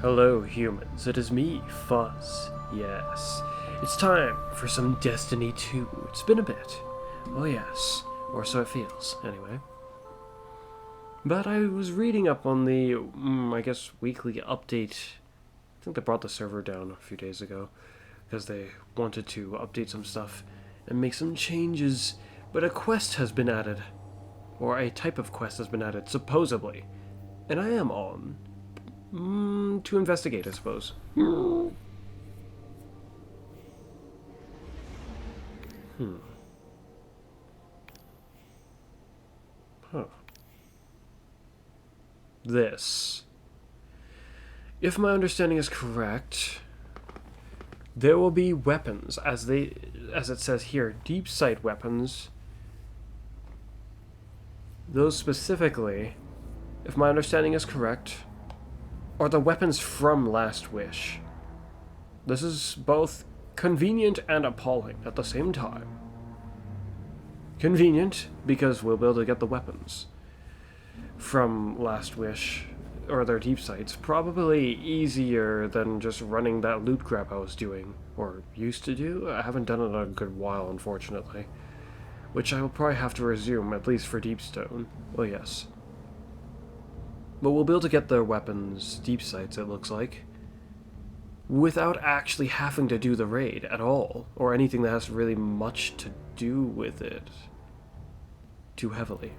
Hello, humans. It is me, Fuzz. Yes, it's time for some Destiny 2. It's been a bit. Oh, yes. Or so it feels, anyway. But I was reading up on the, I guess, weekly update. I think they brought the server down a few days ago because they wanted to update some stuff and make some changes. But a quest has been added. Or a type of quest has been added, supposedly. And I am on. To investigate, I suppose. Huh. This. If my understanding is correct, there will be weapons, as it says here, deep sight weapons. Those specifically, if my understanding is correct, are the weapons from Last Wish. This is both convenient and appalling at the same time. Convenient, because we'll be able to get the weapons from Last Wish, or their deep sights, probably easier than just running that loot grab I was doing, or used to do. I haven't done it in a good while, unfortunately. Which I will probably have to resume, at least for Deepstone. Well, yes. But we'll be able to get their weapons, deep sights, it looks like, without actually having to do the raid at all, or anything that has really much to do with it too heavily.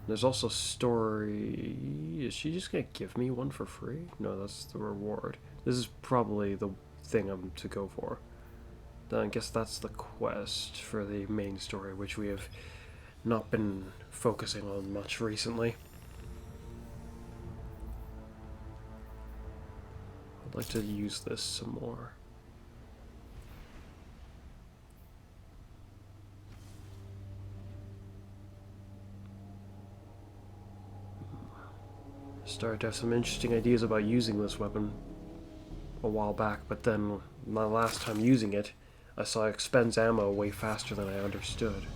There's also story. Is she just gonna give me one for free? No, that's the reward. This is probably the thing I'm to go for. Then I guess that's the quest for the main story, which we have not been focusing on much recently. I'd like to use this some more. Started to have some interesting ideas about using this weapon a while back, but then my last time using it, I saw it expends ammo way faster than I understood,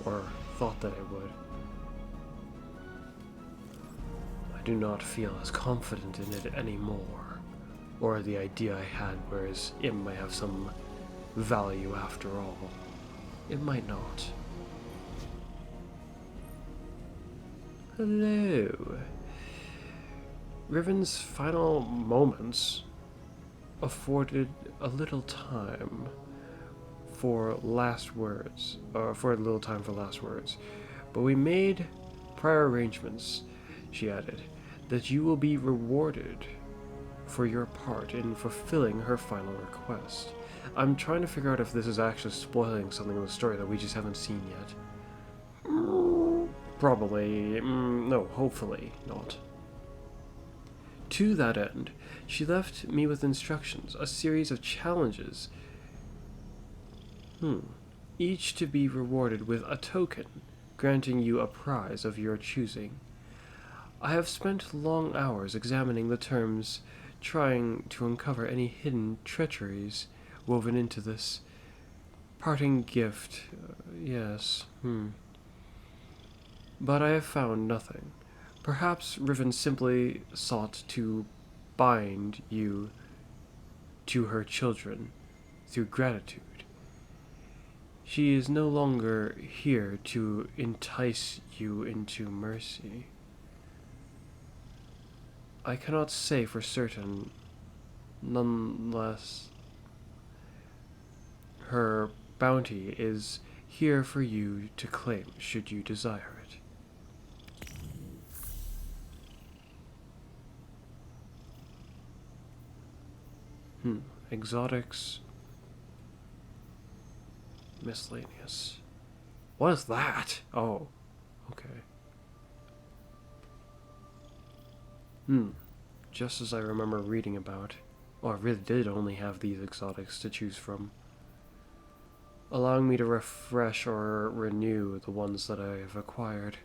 or thought that it would. I do not feel as confident in it anymore, or the idea I had, whereas it might have some value after all. It might not. Hello. Riven's final moments afforded a little time for last words, but we made prior arrangements, she added, that you will be rewarded for your part in fulfilling her final request. I'm trying to figure out if this is actually spoiling something in the story that we just haven't seen yet. Probably, no, hopefully not. To that end, she left me with instructions, a series of challenges, each to be rewarded with a token, granting you a prize of your choosing. I have spent long hours examining the terms, trying to uncover any hidden treacheries woven into this parting gift. Yes, But I have found nothing. Perhaps Riven simply sought to bind you to her children through gratitude. She is no longer here to entice you into mercy. I cannot say for certain, nonetheless, her bounty is here for you to claim should you desire it. Exotics. Miscellaneous. What is that? Oh, okay. Just as I remember reading about. Oh, I really did only have these exotics to choose from, allowing me to refresh or renew the ones that I have acquired.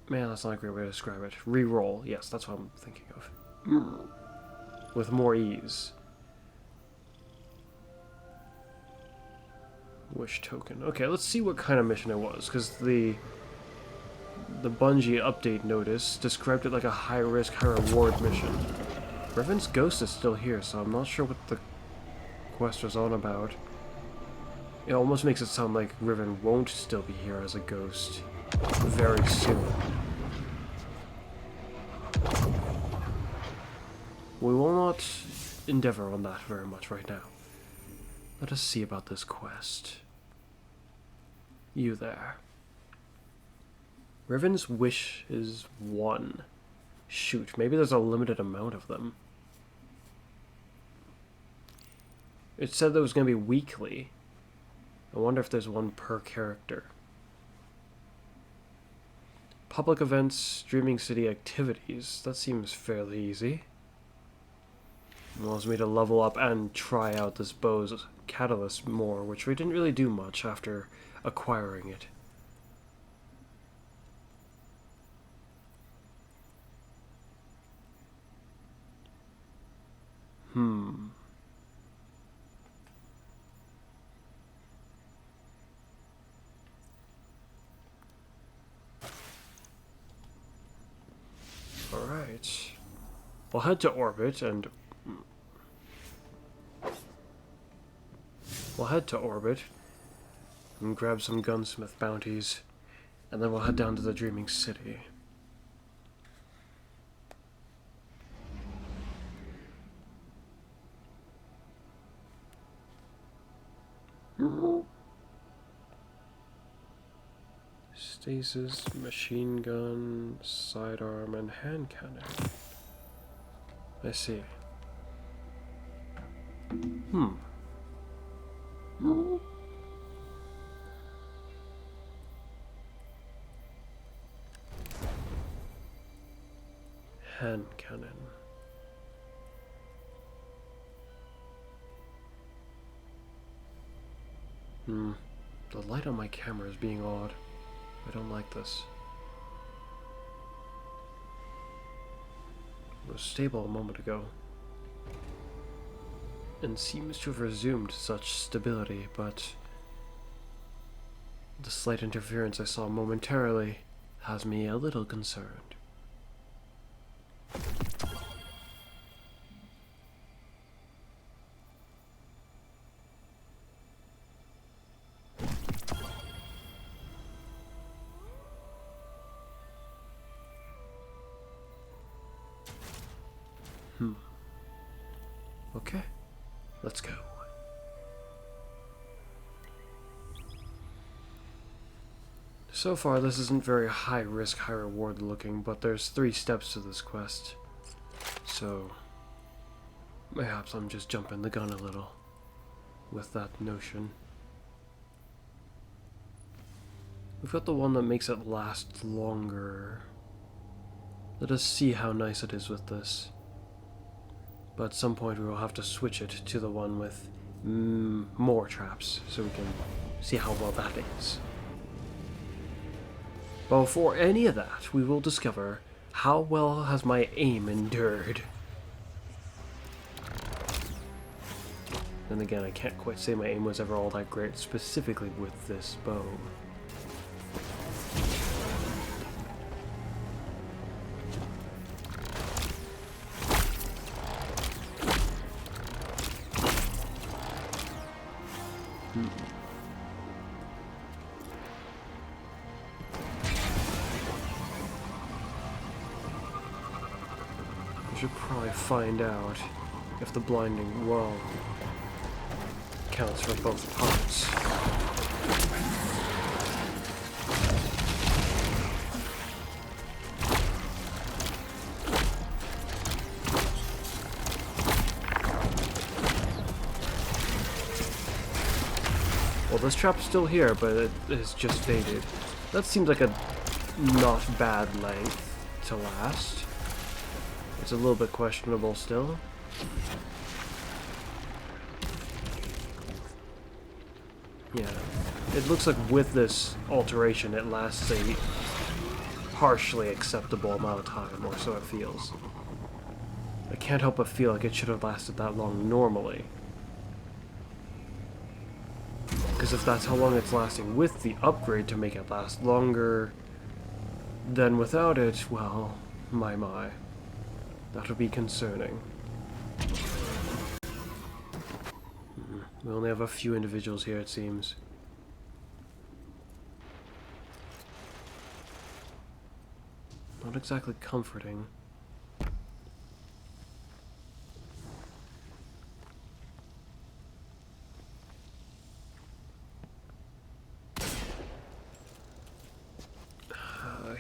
Man, that's not a great way to describe it. Reroll. Yes, that's what I'm thinking of. With more ease. Wish token. Okay, let's see what kind of mission it was, because the Bungie update notice described it like a high-risk, high-reward mission. Riven's ghost is still here, so I'm not sure what the quest was on about. It almost makes it sound like Riven won't still be here as a ghost very soon. We will not endeavor on that very much right now. Let us see about this quest. You there. Riven's wish is 1. Shoot, maybe there's a limited amount of them. It said there was going to be weekly. I wonder if there's one per character. Public events, Dreaming City activities. That seems fairly easy. It allows me to level up and try out this bow's catalyst more, which we didn't really do much after acquiring it. Alright. We'll head to orbit and... We'll head to orbit and grab some gunsmith bounties, and then we'll head down to the Dreaming City. Stasis, machine gun, sidearm, and hand cannon. I see. Hand cannon. The light on my camera is being odd. I don't like this. It was stable a moment ago, and seems to have resumed such stability, but the slight interference I saw momentarily has me a little concerned. Okay, let's go. So far, this isn't very high risk, high reward looking, but there's 3 steps to this quest. So, perhaps I'm just jumping the gun a little with that notion. We've got the one that makes it last longer. Let us see how nice it is with this. But at some point we will have to switch it to the one with more traps, so we can see how well that is. But before any of that, we will discover how well has my aim endured. Then again, I can't quite say my aim was ever all that great, specifically with this bow. I should probably find out if the blinding well counts for both parts. Well, this trap's still here, but it has just faded. That seems like a not bad length to last. It's a little bit questionable still. Yeah, it looks like with this alteration it lasts a partially acceptable amount of time, or so it feels. I can't help but feel like it should have lasted that long normally. Because if that's how long it's lasting with the upgrade to make it last longer, then without it, well, my. That would be concerning. We only have a few individuals here, it seems. Not exactly comforting.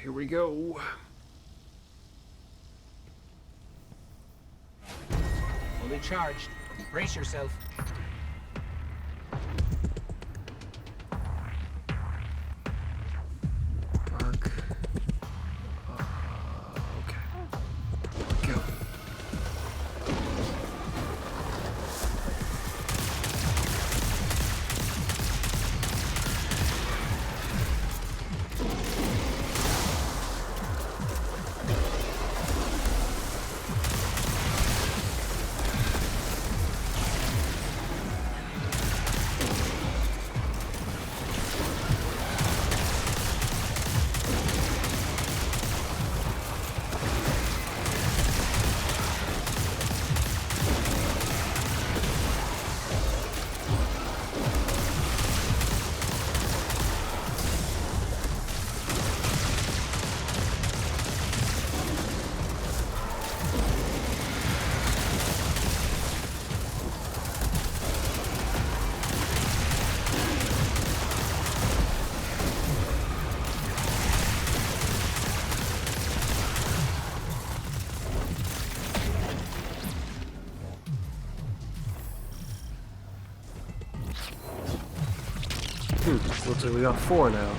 Here we go. Fully charged. Brace yourself. Bark. Okay. Go. Looks like we got 4 now.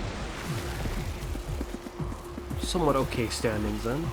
Somewhat okay standings then.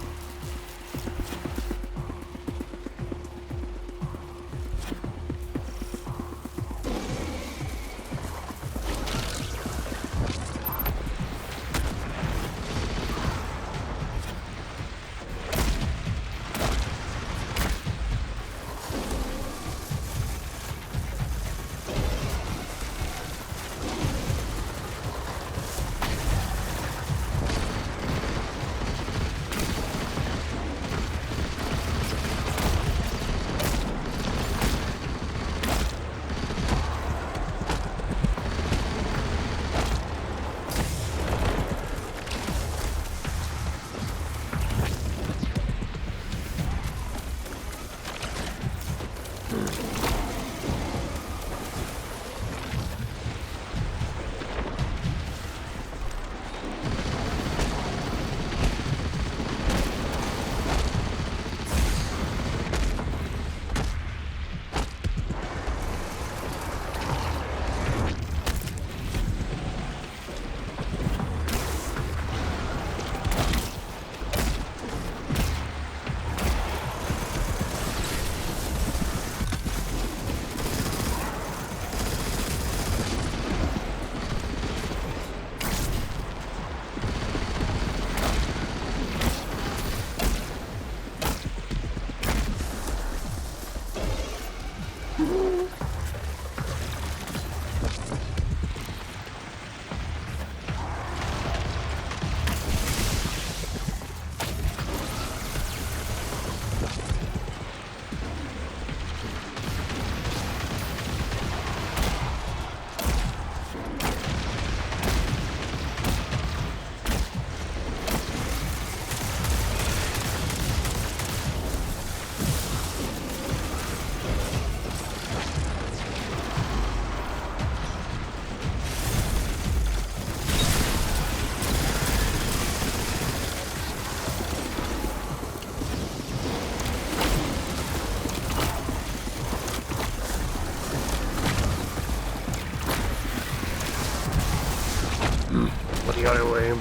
The auto aim.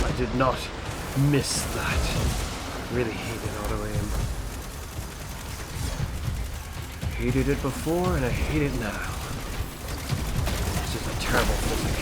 I did not miss that. Really hated auto aim. Hated it before and I hate it now. It's just a terrible physics.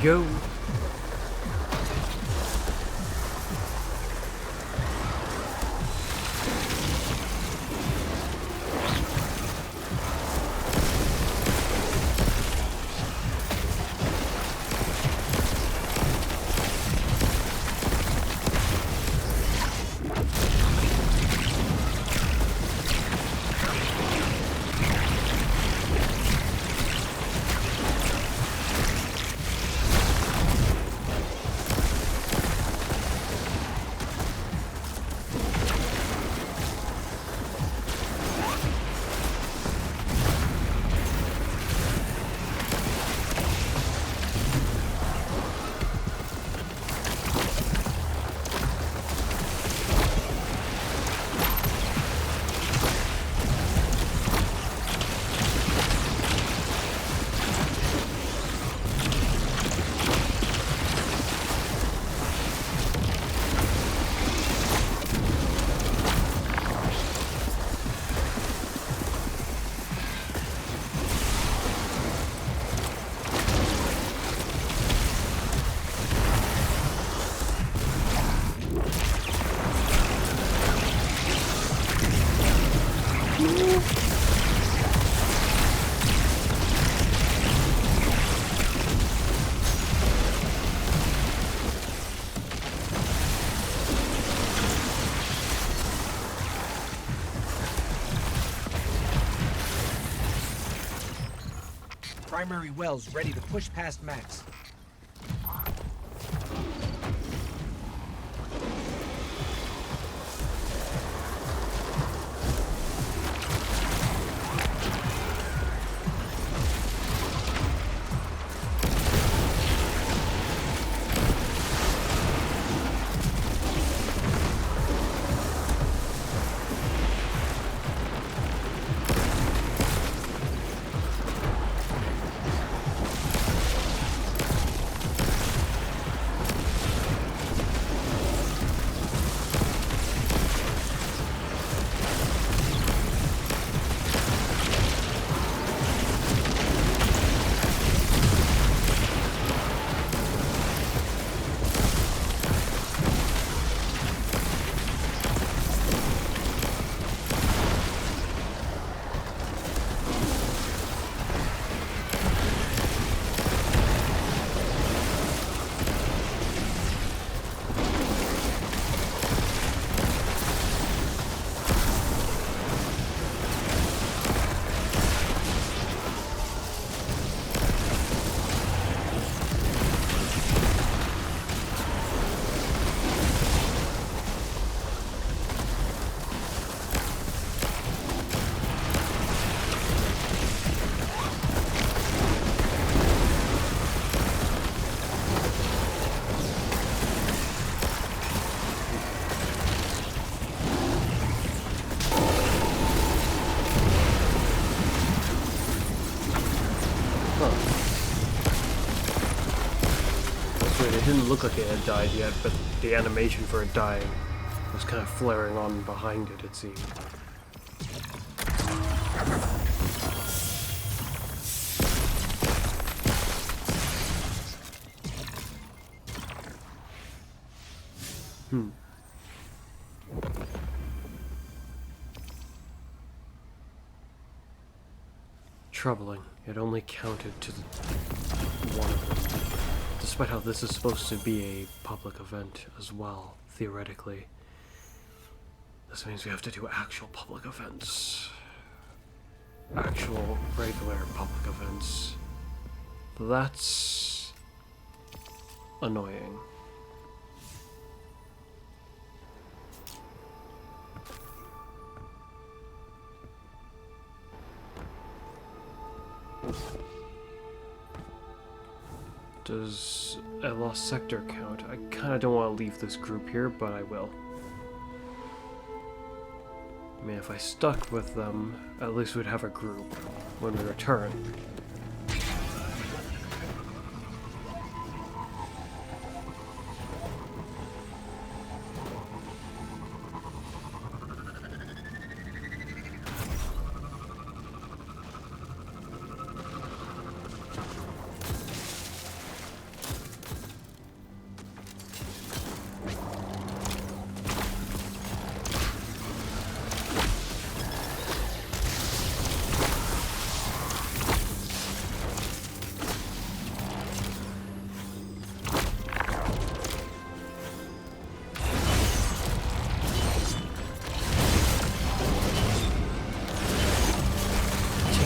go. Primary wells ready to push past max. It didn't look like it had died yet, but the animation for it dying was kind of flaring on behind it, it seemed. Troubling. It only counted to the one of them. Despite how this is supposed to be a public event as well, theoretically. This means we have to do actual public events. Actual, regular public events. That's annoying. Does a lost sector count? I kind of don't want to leave this group here, but I will. I mean, if I stuck with them, at least we'd have a group when we return.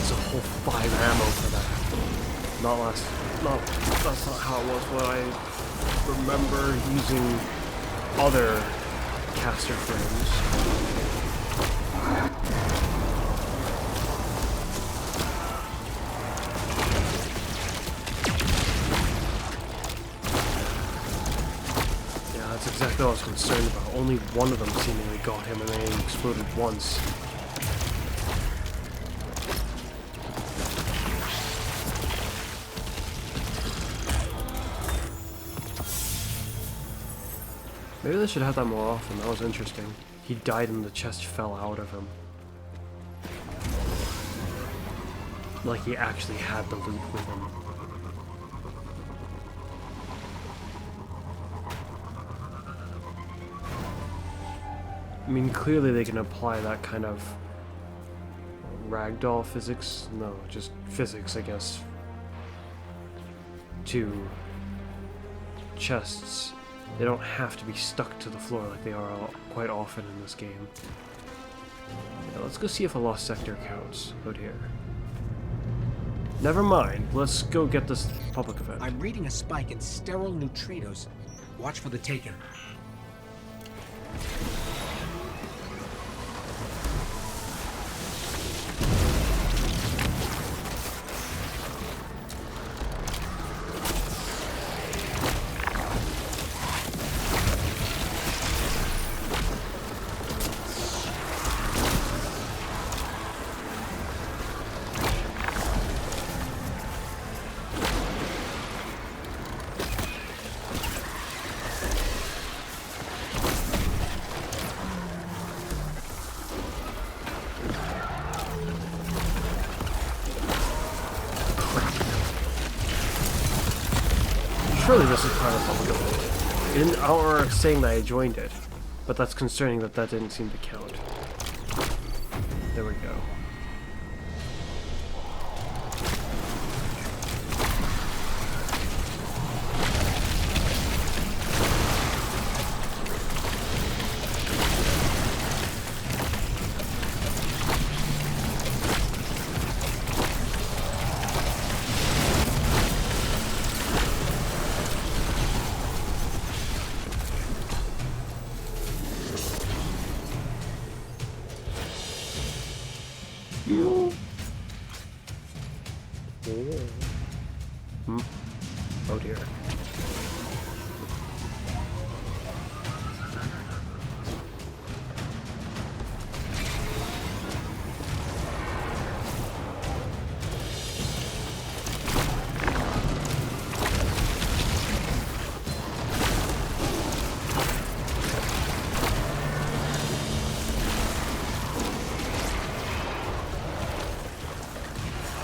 needs a whole 5 ammo for that. That's not how it was when I remember using other caster frames. Yeah, that's exactly what I was concerned about. Only one of them seemingly got him and they exploded once. Maybe they should have that more often. That was interesting. He died and the chest fell out of him. Like he actually had the loot with him. I mean, clearly they can apply that kind of ragdoll physics. No, just physics, I guess, to chests. They don't have to be stuck to the floor like they are quite often in this game. Yeah, let's go see if a lost sector counts out here. Never mind. Let's go get this public event. I'm reading a spike in sterile neutrinos. Watch for the taken. Surely this is part of the public event. It didn't, I don't remember saying that I joined it, but that's concerning that that didn't seem to count. There we go. Oh dear.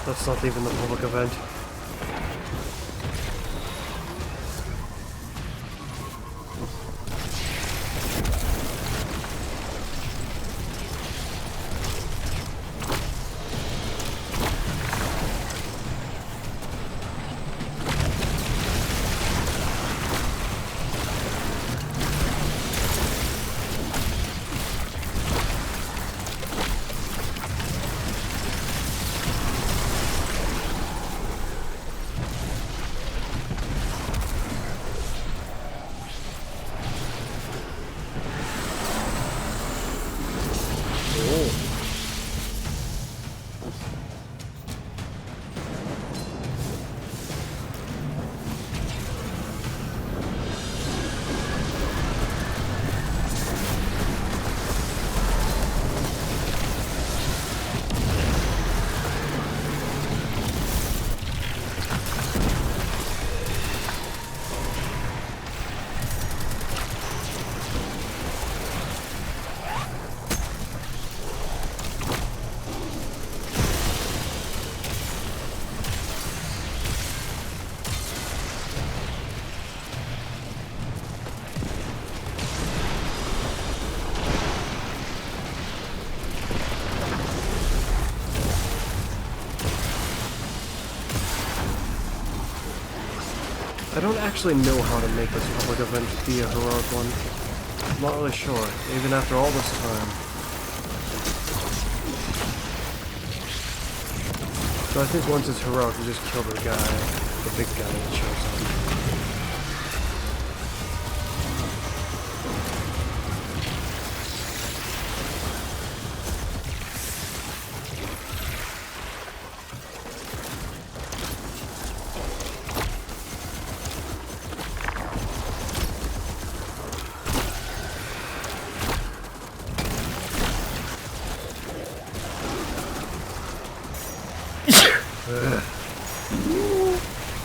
That's not even the public event. I don't actually know how to make this public event be a heroic one. I'm not really sure, even after all this time. So I think once it's heroic, you just kill the guy, the big guy that shows up.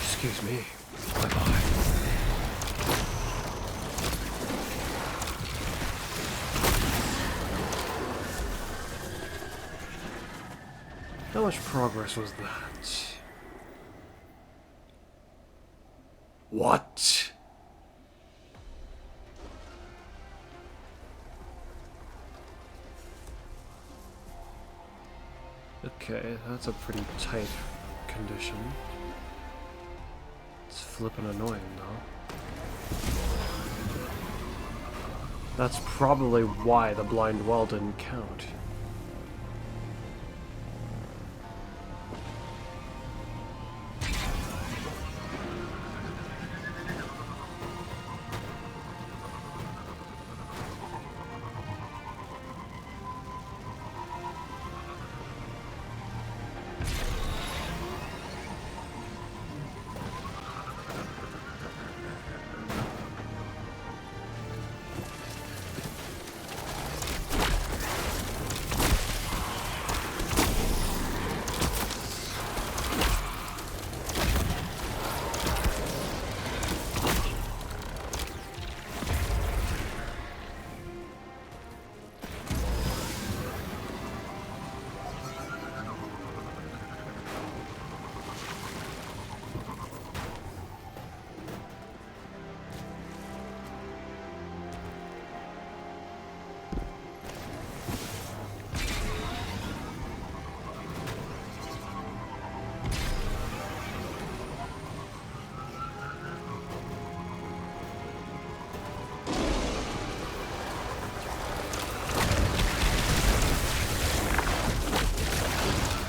Excuse me. Bye-bye. How much progress was that? What? Okay, that's a pretty tight condition. It's flippin' annoying, though. That's probably why the blind well didn't count.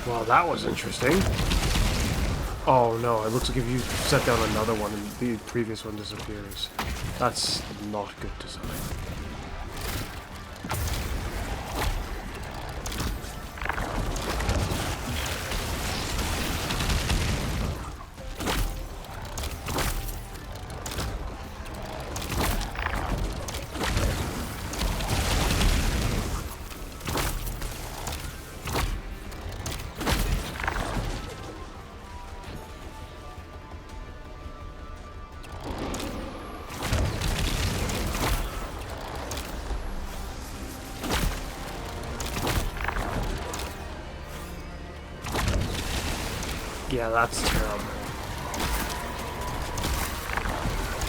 Well, that was interesting. Oh no, it looks like if you set down another one and the previous one disappears. That's not good design. Yeah, that's terrible.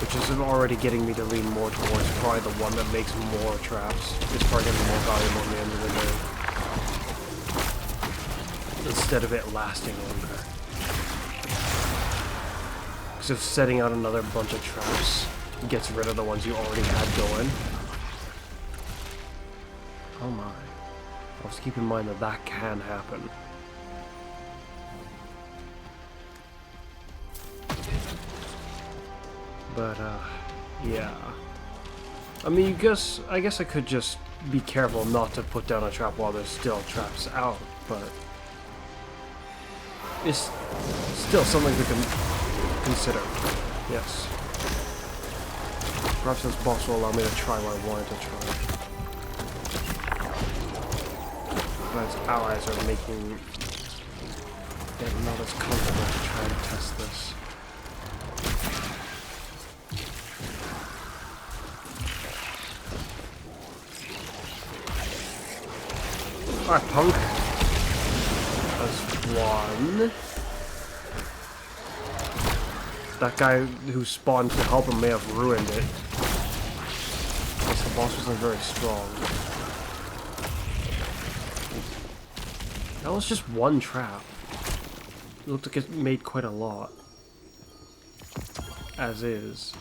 Which is already getting me to lean more towards probably the one that makes more traps. It's probably going to be more valuable at the end of the day. Instead of it lasting longer. Because if setting out another bunch of traps gets rid of the ones you already had going. Oh my. Let's keep in mind that that can happen. But, yeah. I mean, I guess I could just be careful not to put down a trap while there's still traps out, but it's still something to consider. Yes. Perhaps this boss will allow me to try what I wanted to try. But his allies are making it not as comfortable to try and test this. Alright, punk. That's one. That guy who spawned to help him may have ruined it. Plus the boss wasn't very strong. That was just one trap. It looked like it made quite a lot. As is.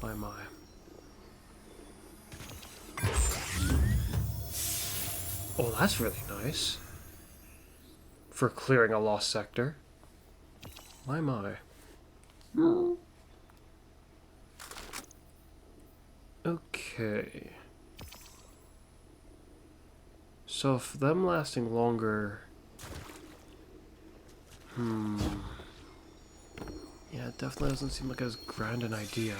My my. Oh, that's really nice. for clearing a lost sector. My. Okay. So if them lasting longer... Yeah, it definitely doesn't seem like as grand an idea.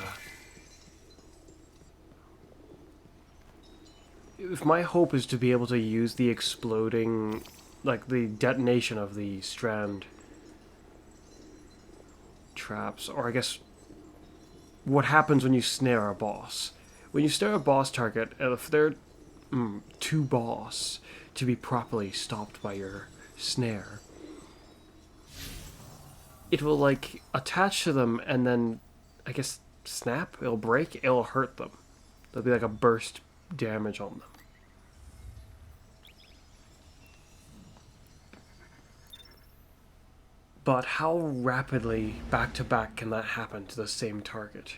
If my hope is to be able to use the exploding... like, the detonation of the strand traps, or I guess what happens when you snare a boss. When you snare a boss target, if they're too boss to be properly stopped by your snare, it will, like, attach to them and then, I guess, snap? It'll break? It'll hurt them. There'll be like a burst damage on them. But how rapidly back to back can that happen to the same target?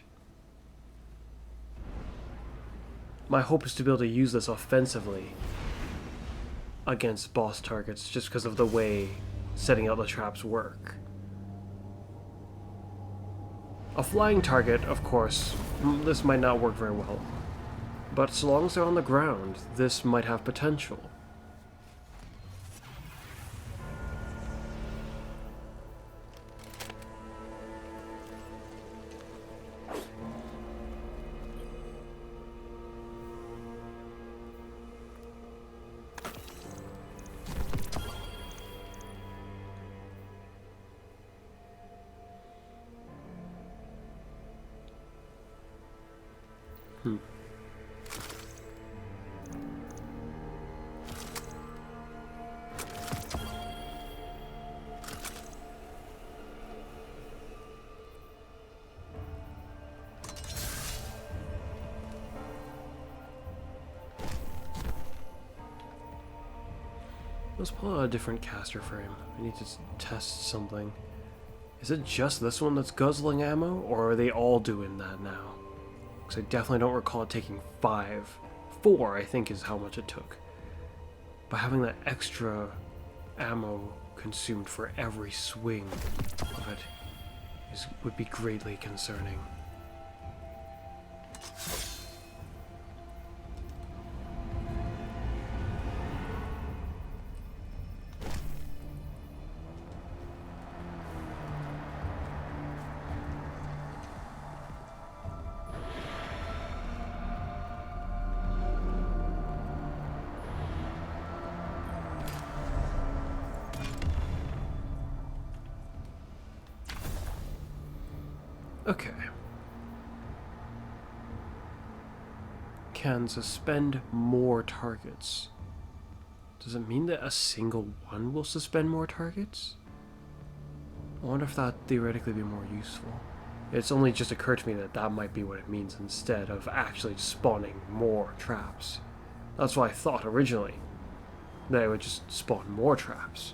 My hope is to be able to use this offensively against boss targets just because of the way setting out the traps work. A flying target, of course, this might not work very well. But so long as they're on the ground, this might have potential. Let's pull out a different caster frame. I need to test something. Is it just this one that's guzzling ammo, or are they all doing that now? Because I definitely don't recall it taking 5. 4, I think, is how much it took. But having that extra ammo consumed for every swing of it would be greatly concerning. Okay. Can suspend more targets. Does it mean that a single one will suspend more targets? I wonder if that'd theoretically be more useful. It's only just occurred to me that that might be what it means instead of actually spawning more traps. That's what I thought originally. That it would just spawn more traps.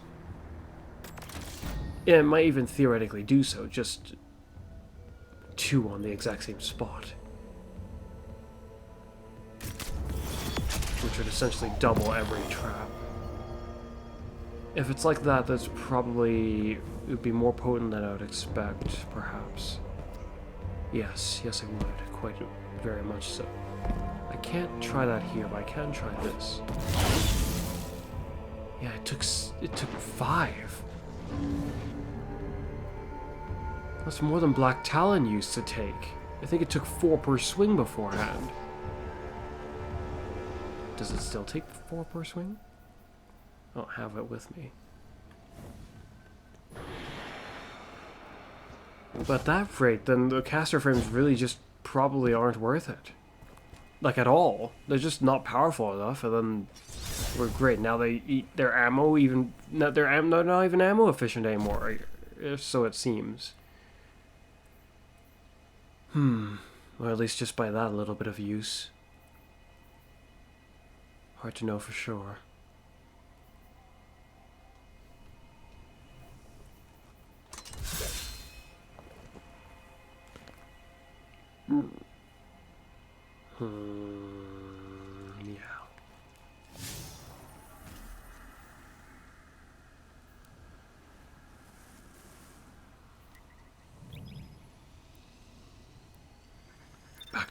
Yeah, it might even theoretically do so, just 2 on the exact same spot. Which would essentially double every trap. If it's like that, that's probably... it would be more potent than I would expect, perhaps. Yes, it would. Quite very much so. I can't try that here, but I can try this. Yeah, it took 5. That's more than Black Talon used to take. I think it took 4 per swing beforehand. Does it still take 4 per swing? I don't have it with me. But at that rate, then the caster frames really just probably aren't worth it. Like, at all. They're just not powerful enough, and then we're great. Now they eat their ammo, even... they're not even ammo efficient anymore, if so it seems. Or at least just by that little bit of use. Hard to know for sure. Yeah.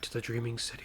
to the dreaming city.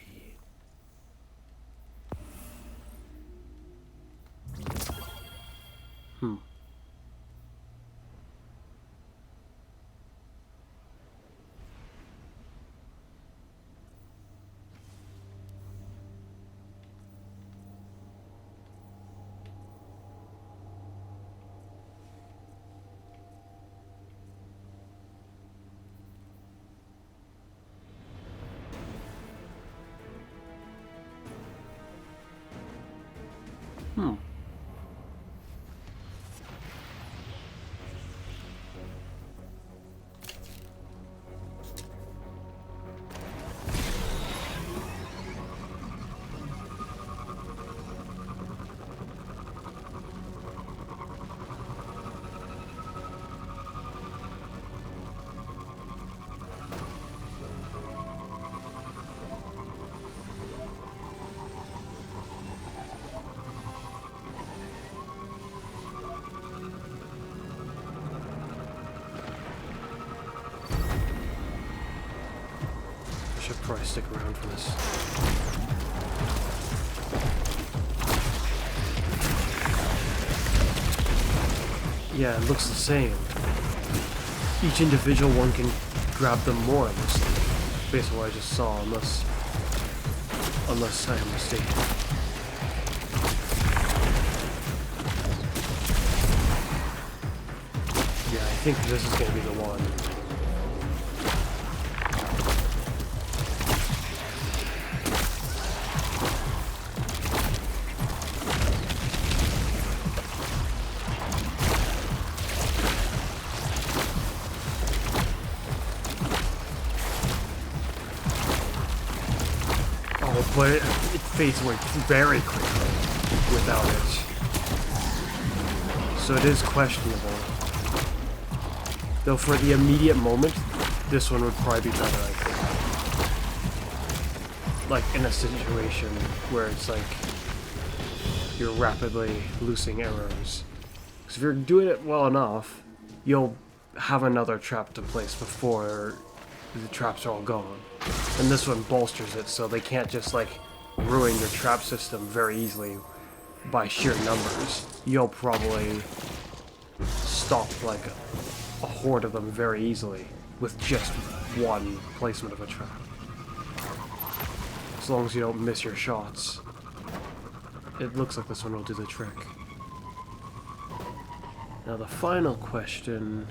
Should probably stick around for this. Yeah, it looks the same. Each individual one can grab them more, based on what I just saw, unless I am mistaken. Yeah, I think this is going to be the one. But it fades away very quickly without it. So it is questionable. Though for the immediate moment, this one would probably be better, I think. Like in a situation where it's like you're rapidly losing arrows. Because if you're doing it well enough, you'll have another trap to place before the traps are all gone. And this one bolsters it, so they can't just like ruin your trap system very easily by sheer numbers. You'll probably stop like a horde of them very easily with just one placement of a trap. As long as you don't miss your shots. It looks like this one will do the trick. Now the final question...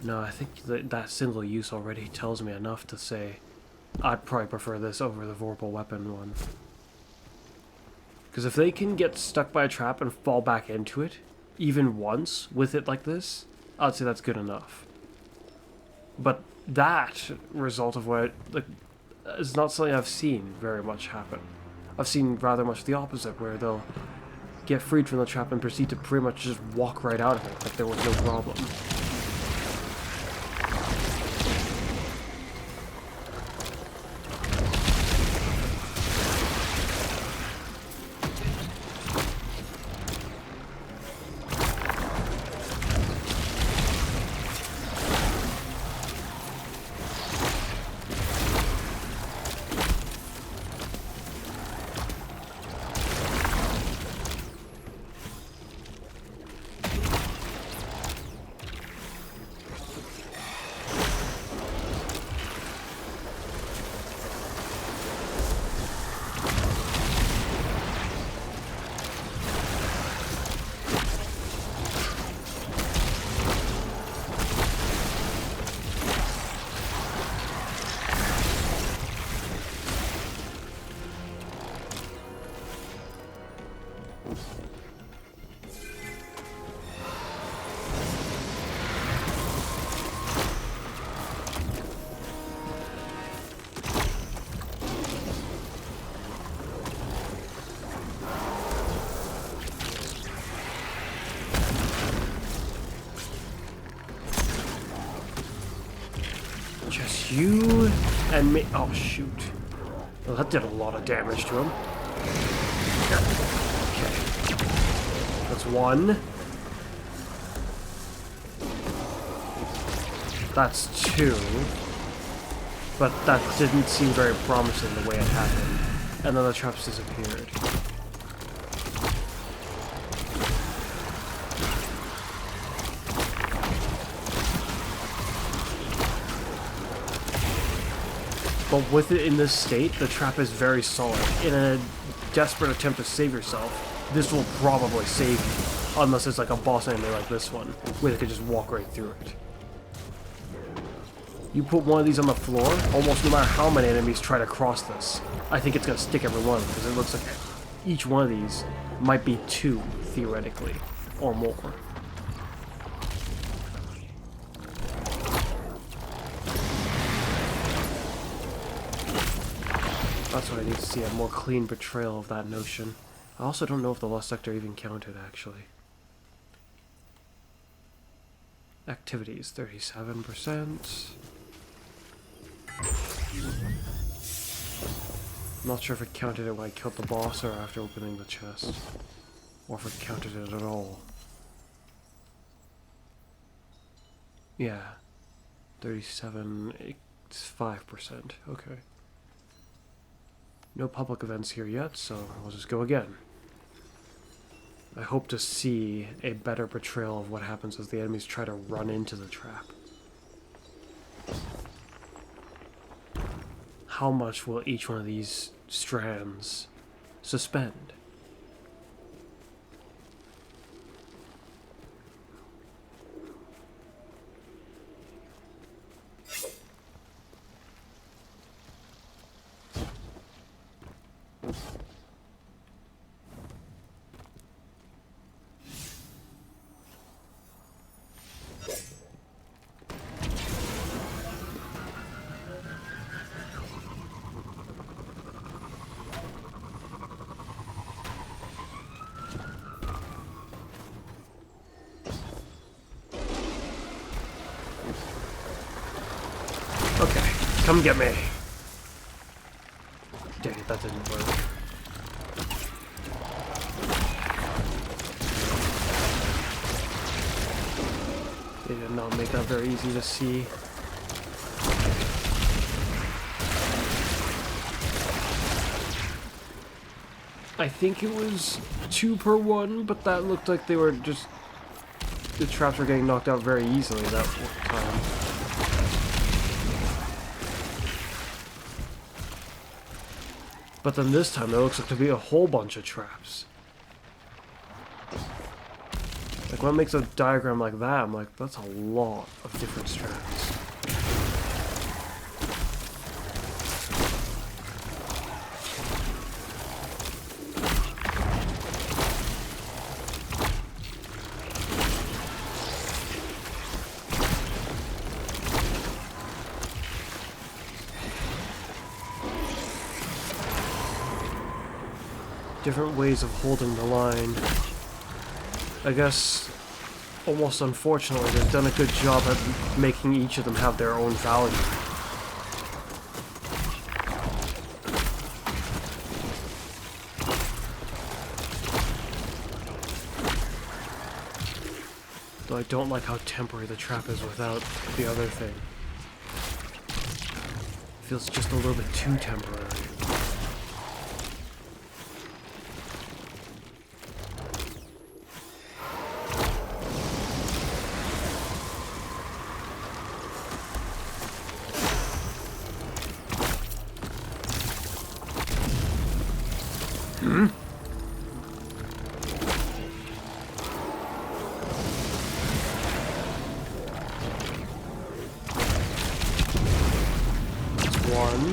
No, I think that single use already tells me enough to say I'd probably prefer this over the vorpal weapon one. Because if they can get stuck by a trap and fall back into it, even once with it like this, I'd say that's good enough. But that result of what is not something I've seen very much happen. I've seen rather much the opposite, where they'll get freed from the trap and proceed to pretty much just walk right out of it like there was no problem. Just you and me. Oh, shoot. Well, that did a lot of damage to him. Okay. That's one. That's two. But that didn't seem very promising the way it happened. And then the traps disappeared. But with it in this state, the trap is very solid. In a desperate attempt to save yourself, this will probably save you. Unless it's like a boss enemy like this one, where they could just walk right through it. You put one of these on the floor, almost no matter how many enemies try to cross this, I think it's going to stick every one, because it looks like each one of these might be 2, theoretically, or more. That's what I need to see, a more clean portrayal of that notion. I also don't know if the Lost Sector even counted, actually. Activities, 37%. Not sure if it counted it when I killed the boss or after opening the chest. Or if it counted it at all. Yeah. 37, it's 5%. Okay. No public events here yet, so we'll just go again. I hope to see a better portrayal of what happens as the enemies try to run into the trap. How much will each one of these strands suspend? Okay, come get me. Dang it, that didn't work. They did not make that very easy to see. I think it was 2 per 1, but that looked like they were just... the traps were getting knocked out very easily that time. But then this time there looks like to be a whole bunch of traps. Like when it makes a diagram like that, I'm like, that's a lot of different traps. Different ways of holding the line. I guess, almost unfortunately, they've done a good job at making each of them have their own value. Though I don't like how temporary the trap is without the other thing. It feels just a little bit too temporary. One.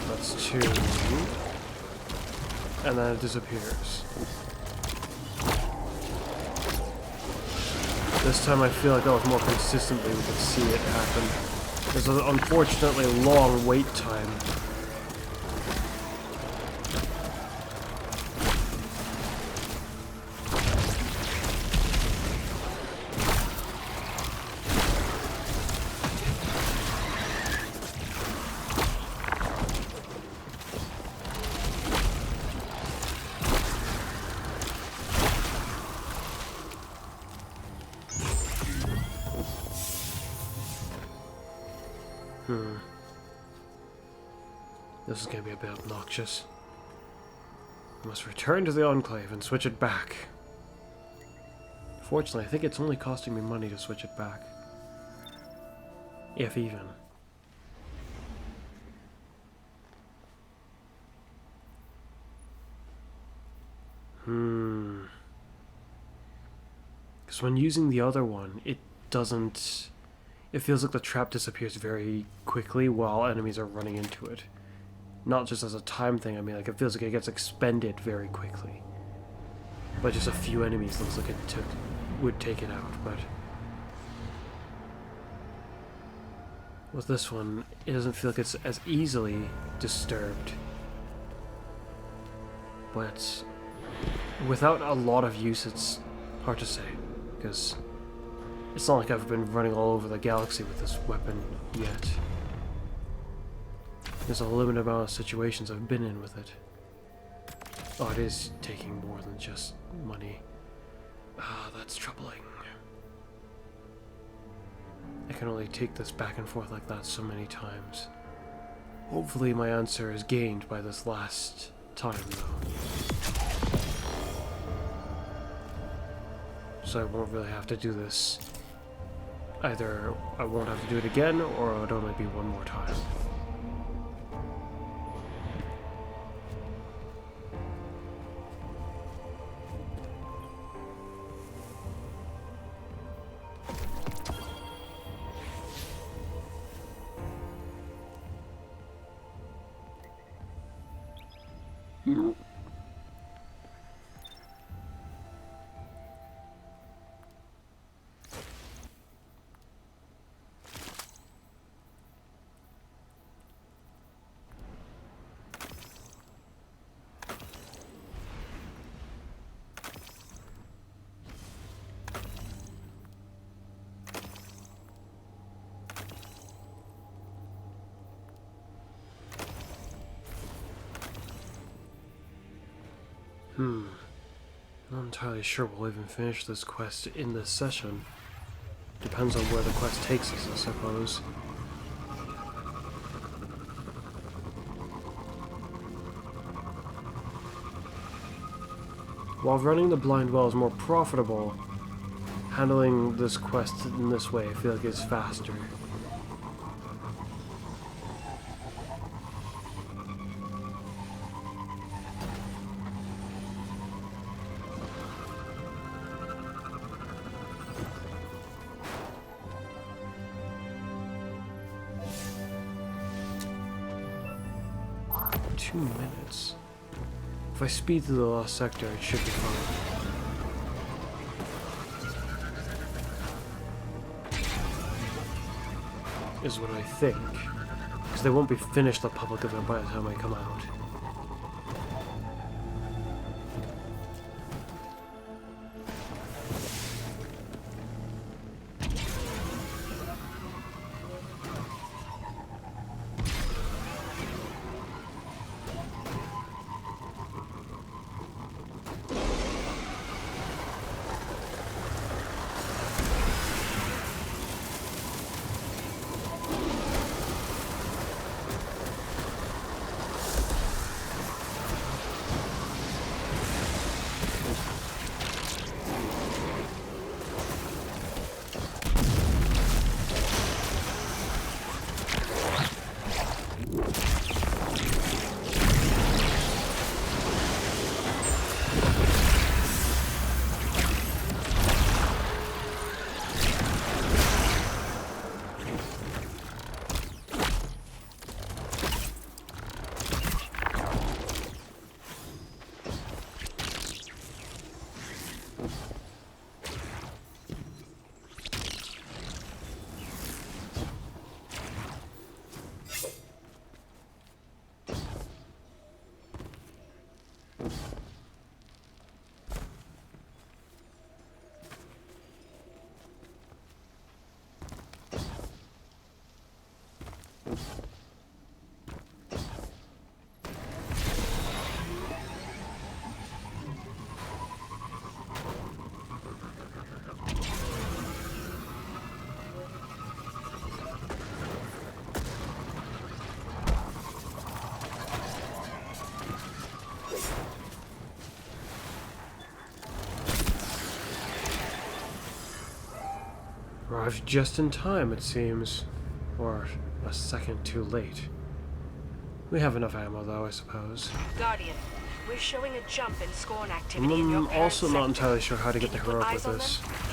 That's 2. And then it disappears. This time I feel like that was more consistently we could see it happen. There's an unfortunately long wait time. This is going to be a bit obnoxious. I must return to the Enclave and switch it back. Fortunately, I think it's only costing me money to switch it back. If even. Because when using the other one, it doesn't... It feels like the trap disappears very quickly while enemies are running into it. Not just as a time thing, I mean, like, it feels like it gets expended very quickly. But just a few enemies looks like it would take it out, but... With this one, it doesn't feel like it's as easily disturbed. But without a lot of use, it's hard to say, because it's not like I've been running all over the galaxy with this weapon yet. There's a limited amount of situations I've been in with it. Oh, it is taking more than just money. Ah, that's troubling. I can only take this back and forth like that so many times. Hopefully my answer is gained by this last time, though. So I won't really have to do this. Either I won't have to do it again, or it would only be one more time. Not entirely sure we'll even finish this quest in this session. Depends on where the quest takes us, I suppose. While running the blind well is more profitable, handling this quest in this way I feel like is faster. Minutes. If I speed through the lost sector, it should be fine. Is what I think. Because they won't be finished the public event by the time I come out. Arrived just in time, it seems. Or a second too late. We have enough ammo, though, I suppose. Guardian, we're showing a jump in scorn activity in your I'm parents' also not sector. entirely sure how to get the Can you put heroic eyes with on this. them?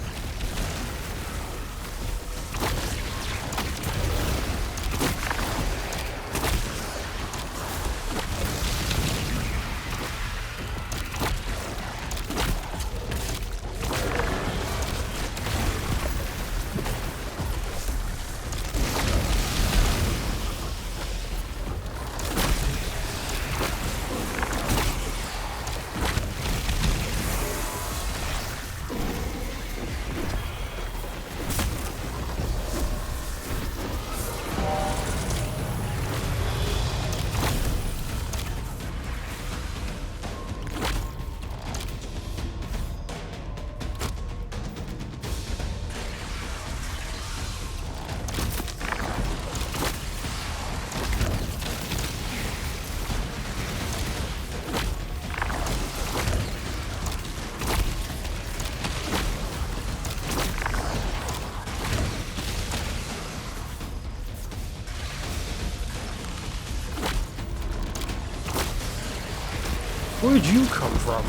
Where'd you come from?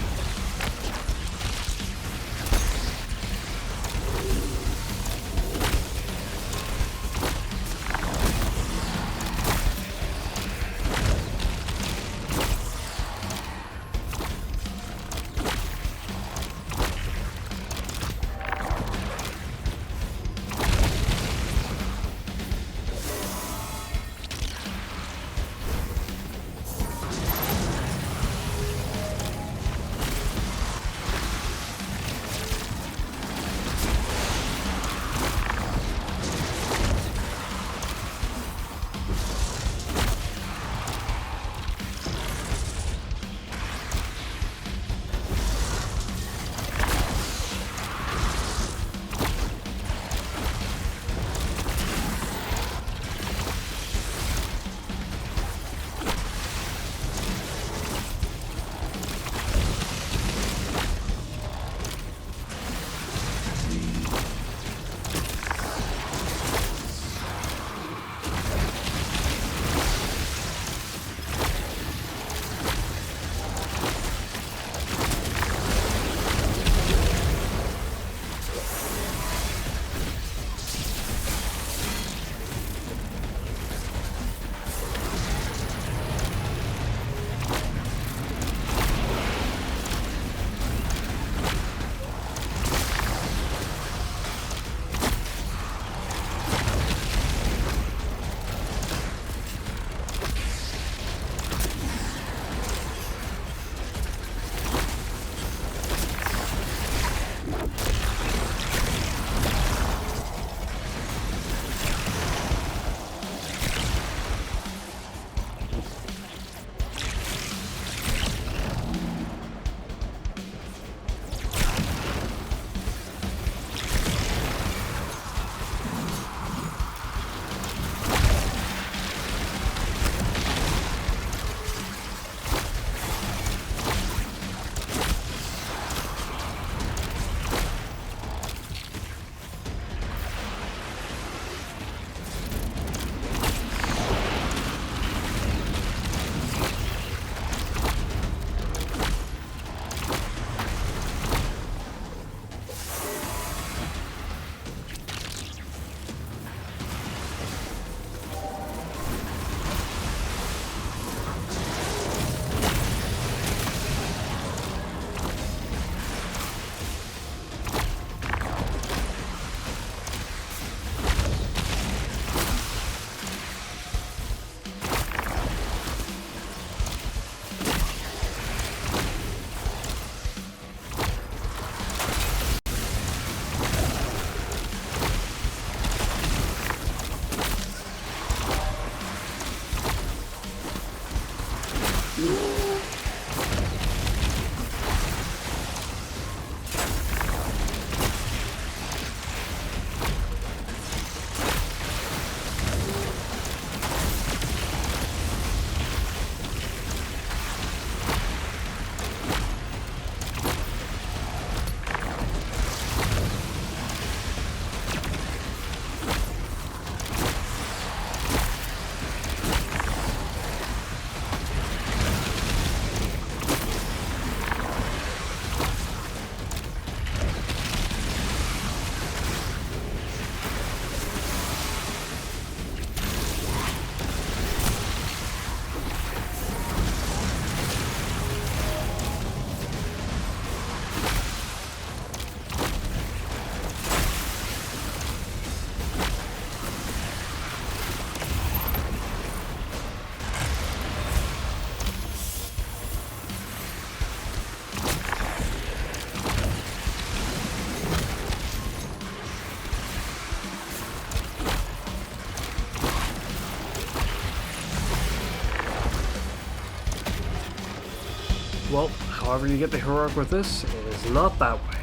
Well, however you get the heroic with this, it is not that way.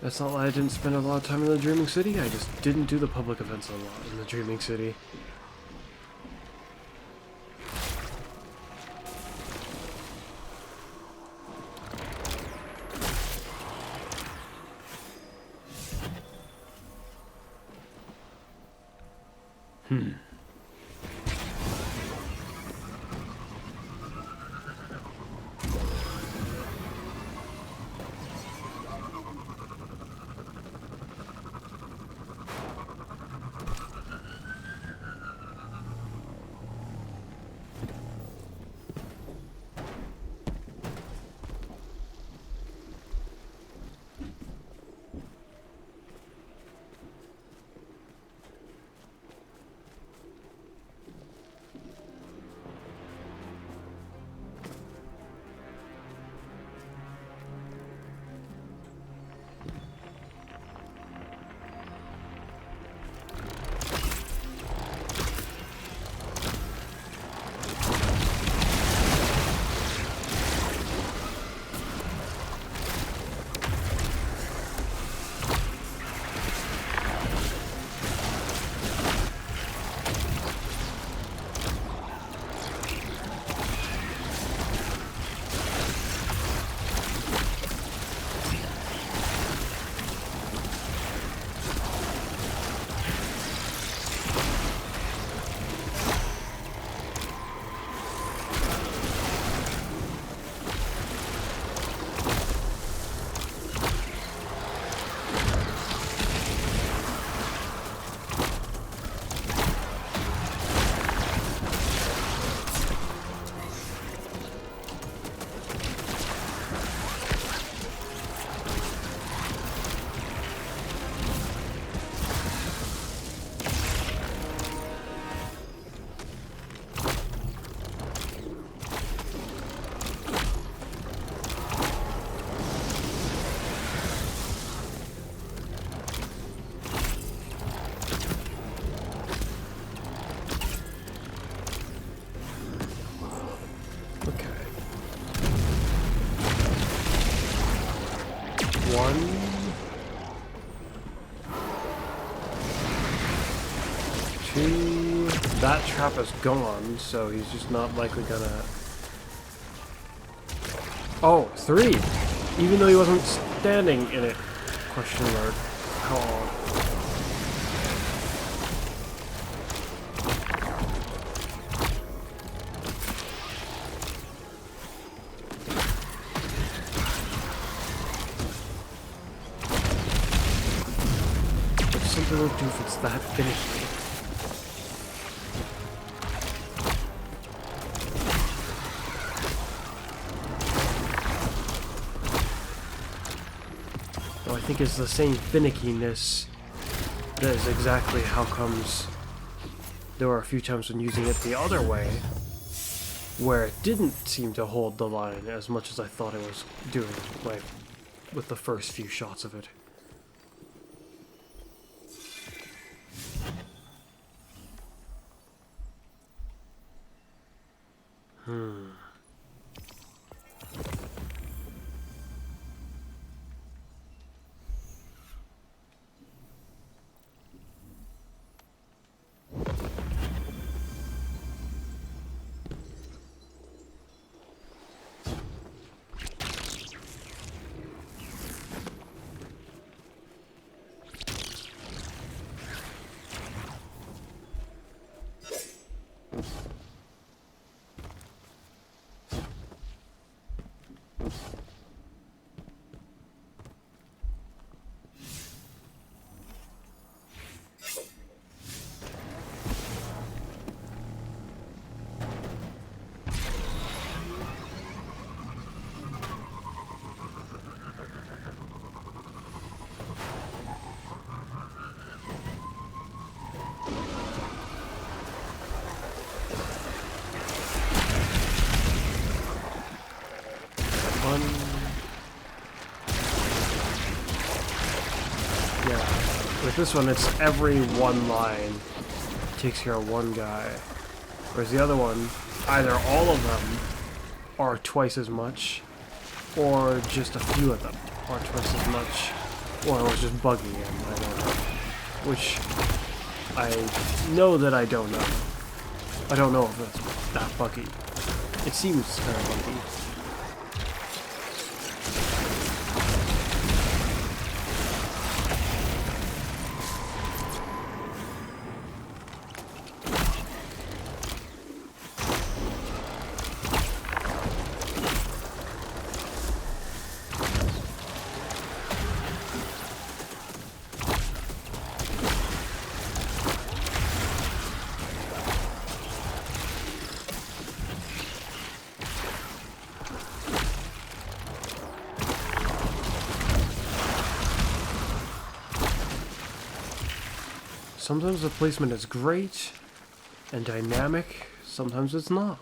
That's not why I didn't spend a lot of time in the Dreaming City, I just didn't do the public events a lot in the Dreaming City. That trap is gone, so he's just not likely gonna... Oh, 3! Even though he wasn't standing in it. Question mark. How odd. But something will do if it's that finicky. I think it's the same finickiness that is exactly how comes there were a few times when using it the other way where it didn't seem to hold the line as much as I thought it was doing, like with the first few shots of it. With this one, it's every one line takes care of one guy. Whereas the other one, either all of them are twice as much, or just a few of them are twice as much, or it was just buggy and I don't know. Which I know that I don't know. I don't know if it's that buggy. It seems kind of buggy. Sometimes the placement is great and dynamic, sometimes it's not.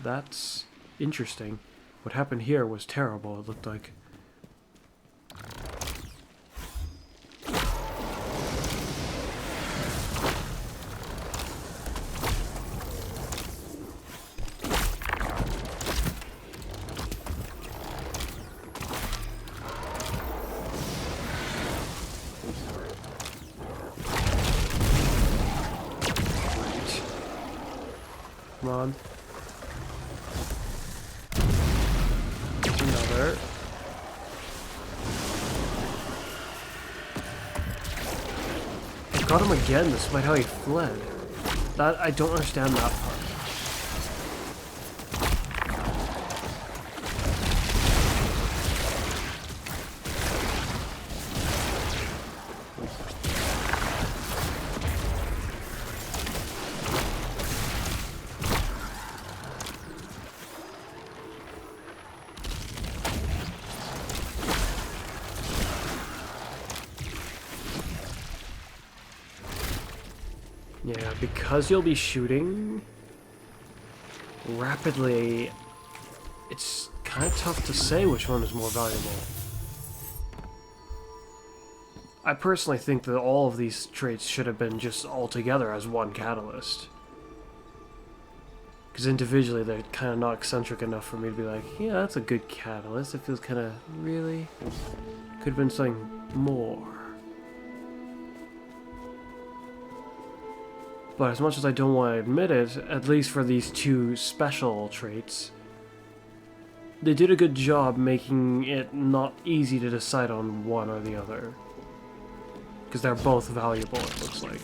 That's interesting. What happened here was terrible, it looked like. Come on. Another. I got him again despite how he fled. That I don't understand that part. Yeah, because you'll be shooting rapidly, it's kind of tough to say which one is more valuable. I personally think that all of these traits should have been just all together as one catalyst. Because individually they're kind of not eccentric enough for me to be like, yeah, that's a good catalyst. It feels kind of, really? Could have been something more. But as much as I don't want to admit it, at least for these two special traits, they did a good job making it not easy to decide on one or the other. Because they're both valuable, it looks like.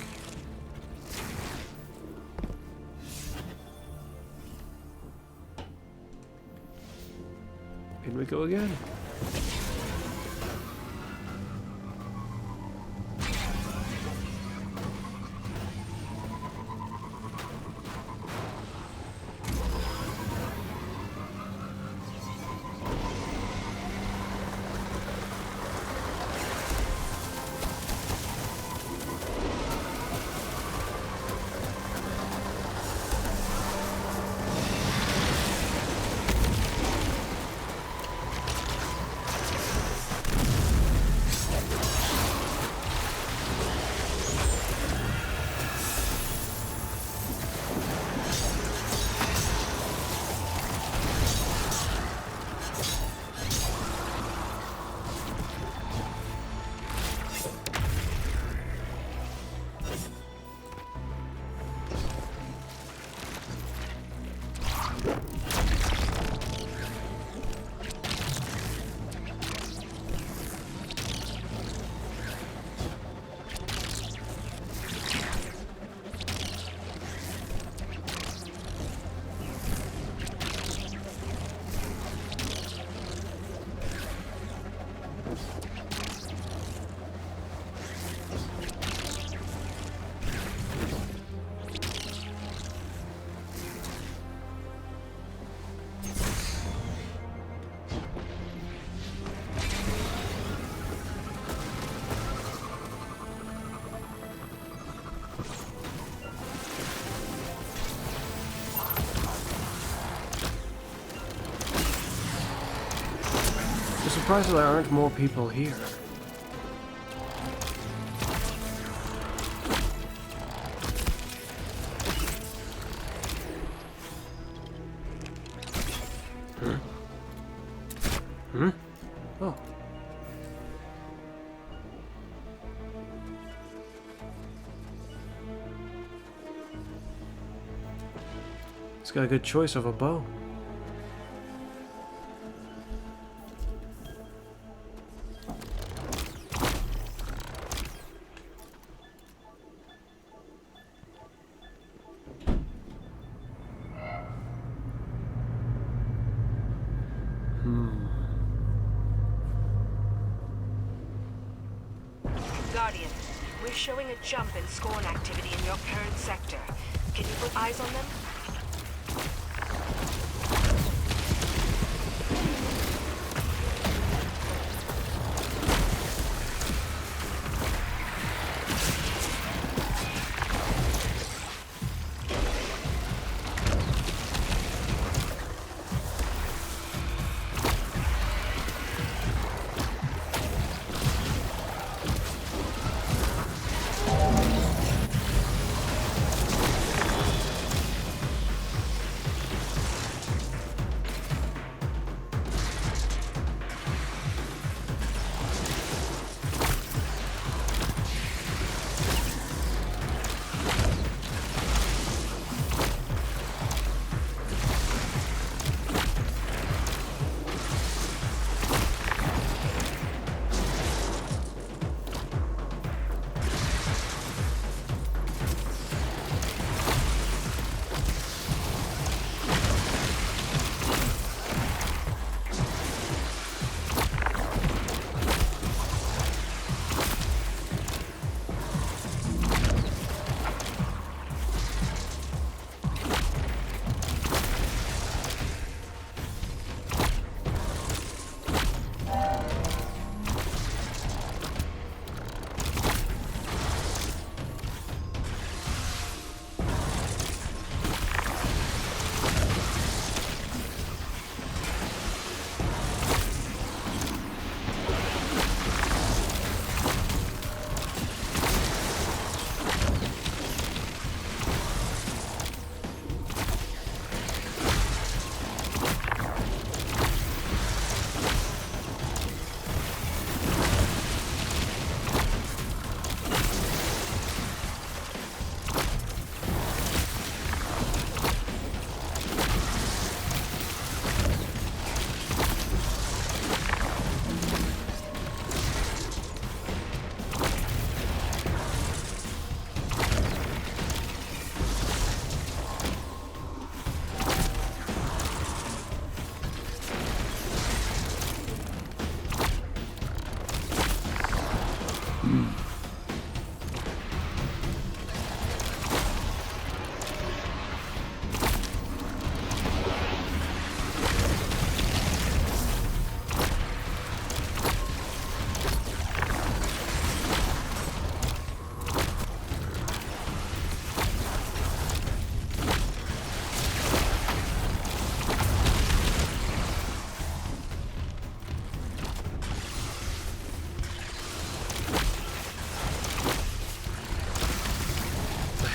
In we go again. I'm surprised there aren't more people here. Oh. It's got a good choice of a bow. Guardian, we're showing a jump in scorn activity in your current sector. Can you put eyes on them?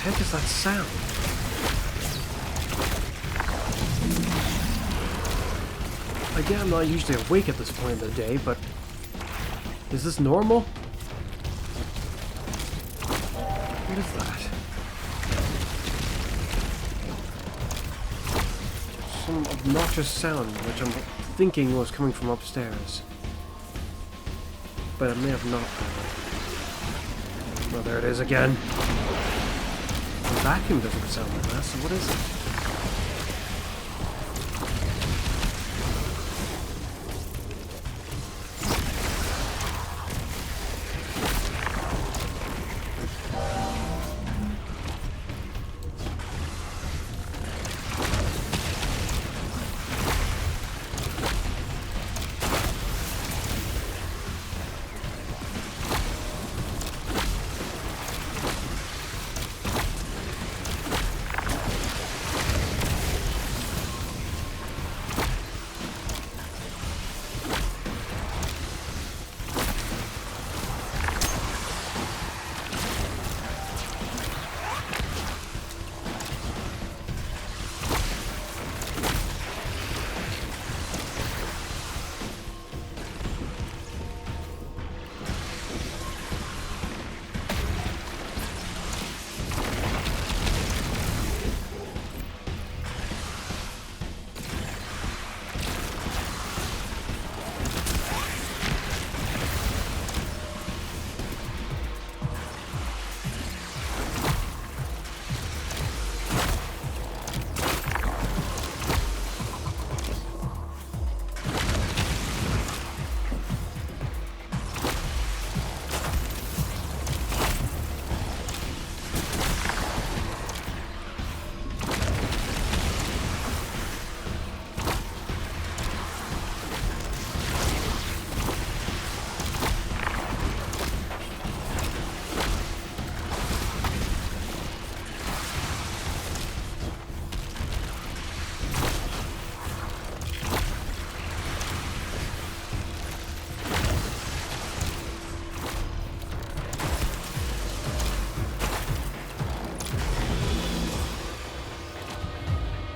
Heck is that sound? Again, I'm not usually awake at this point of the day, but is this normal? What is that? Some obnoxious sound, which I'm thinking was coming from upstairs. But it may have not been. Well, there it is again. The vacuum doesn't sound like that, so what is it?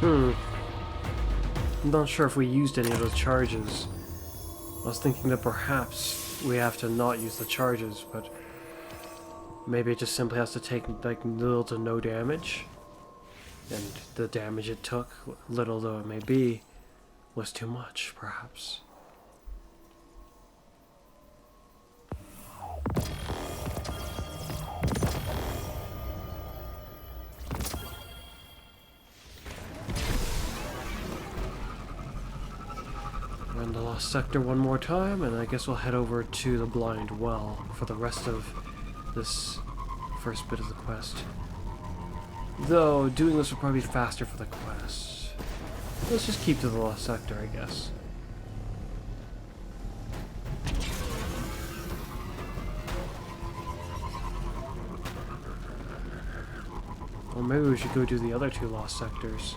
I'm not sure if we used any of those charges. I was thinking that perhaps we have to not use the charges, but maybe it just simply has to take like little to no damage. And the damage it took, little though it may be, was too much, perhaps. We're in the Lost Sector one more time, and I guess we'll head over to the Blind Well for the rest of this first bit of the quest. Though, doing this will probably be faster for the quest. Let's just keep to the Lost Sector, I guess. Or maybe we should go do the other two Lost Sectors.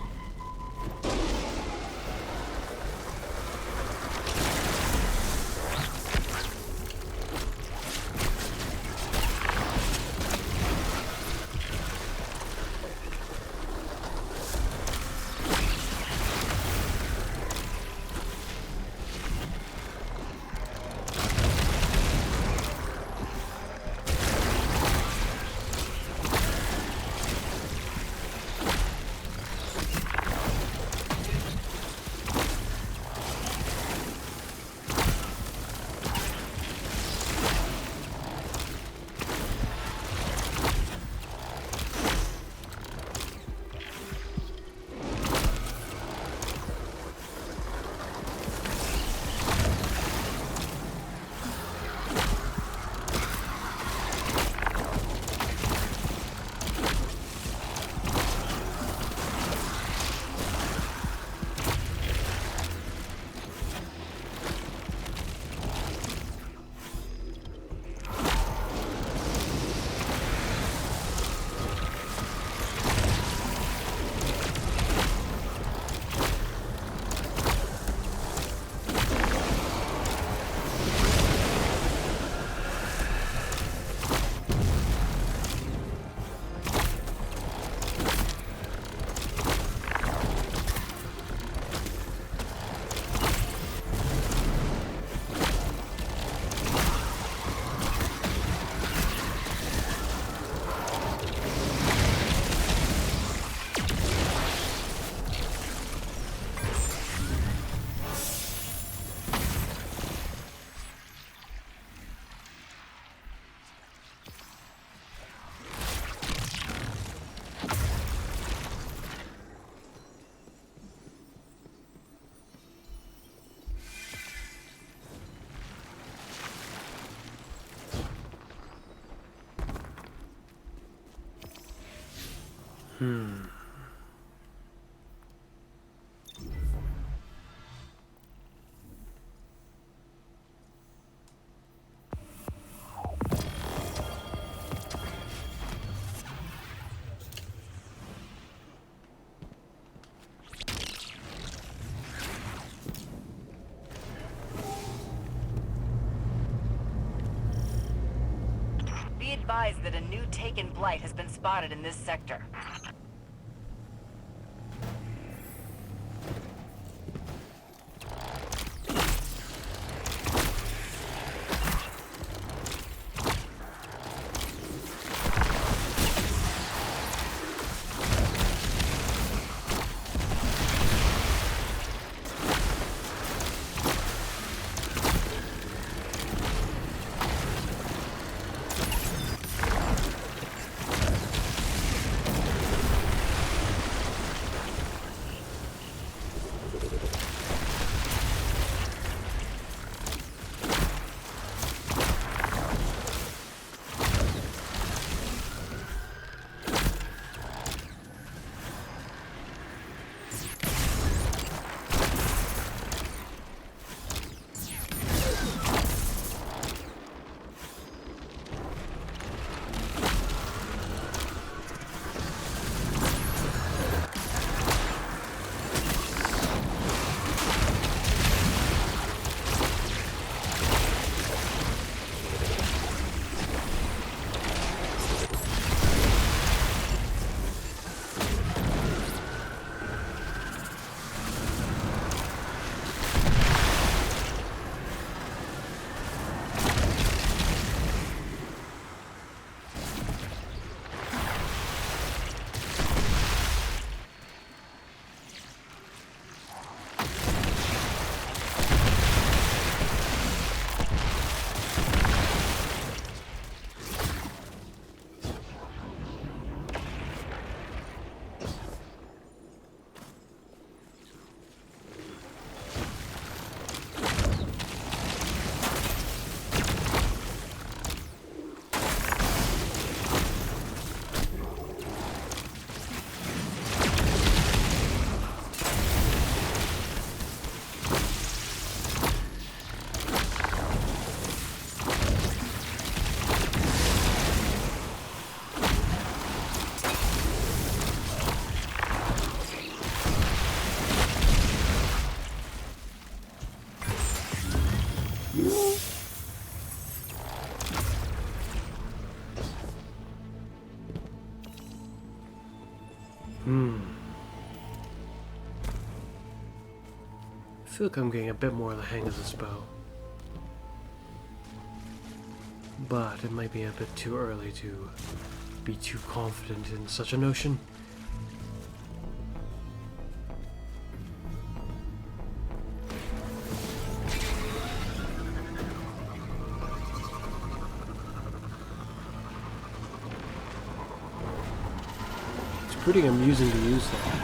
Be advised that a new Taken Blight has been spotted in this sector. feel like I'm getting a bit more of the hang of this bow. But it might be a bit too early to be too confident in such a notion. It's pretty amusing to use that.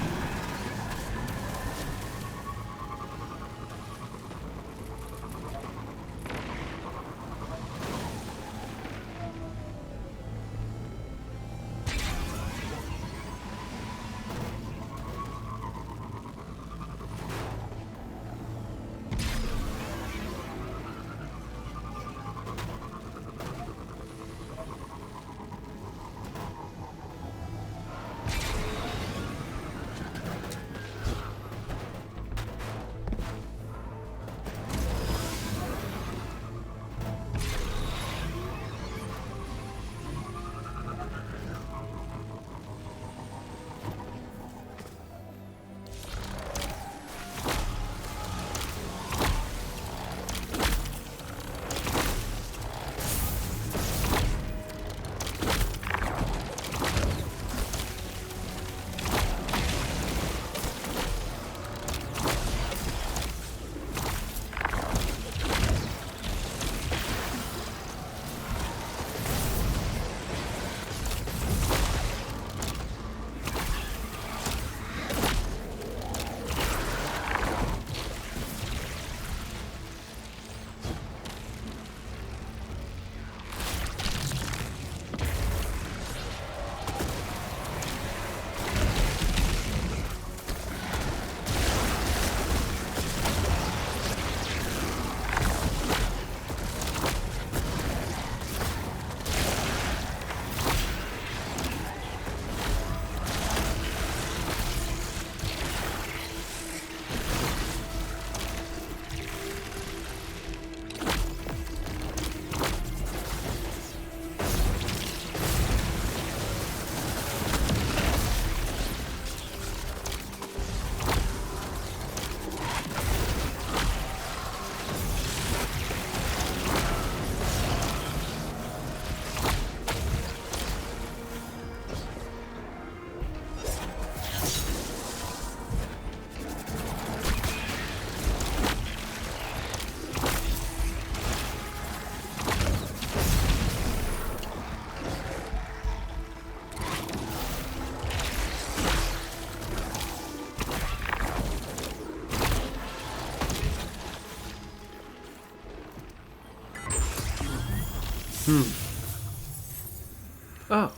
Oh.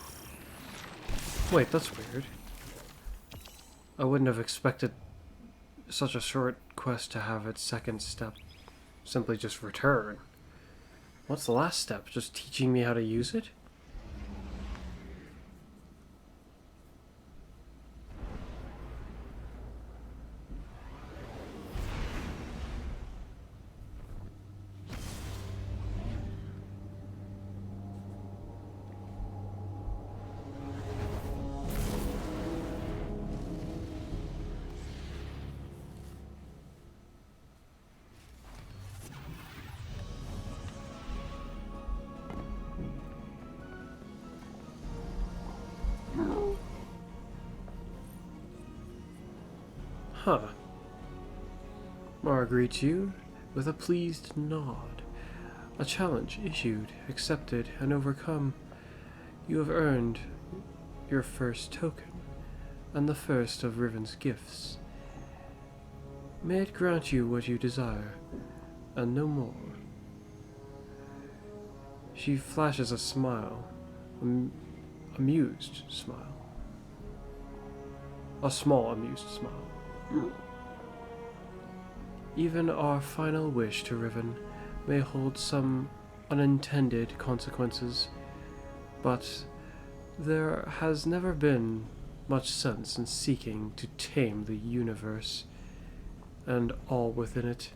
Wait, that's weird. I wouldn't have expected such a short quest to have its second step simply just return. What's the last step? Just teaching me how to use it? Huh. Mara greets you with a pleased nod. A challenge issued, accepted, and overcome. You have earned your first token, and the first of Riven's gifts. May it grant you what you desire, and no more. She flashes a smile, amused smile. A small amused smile. Even our final wish to Riven may hold some unintended consequences, but there has never been much sense in seeking to tame the universe and all within it.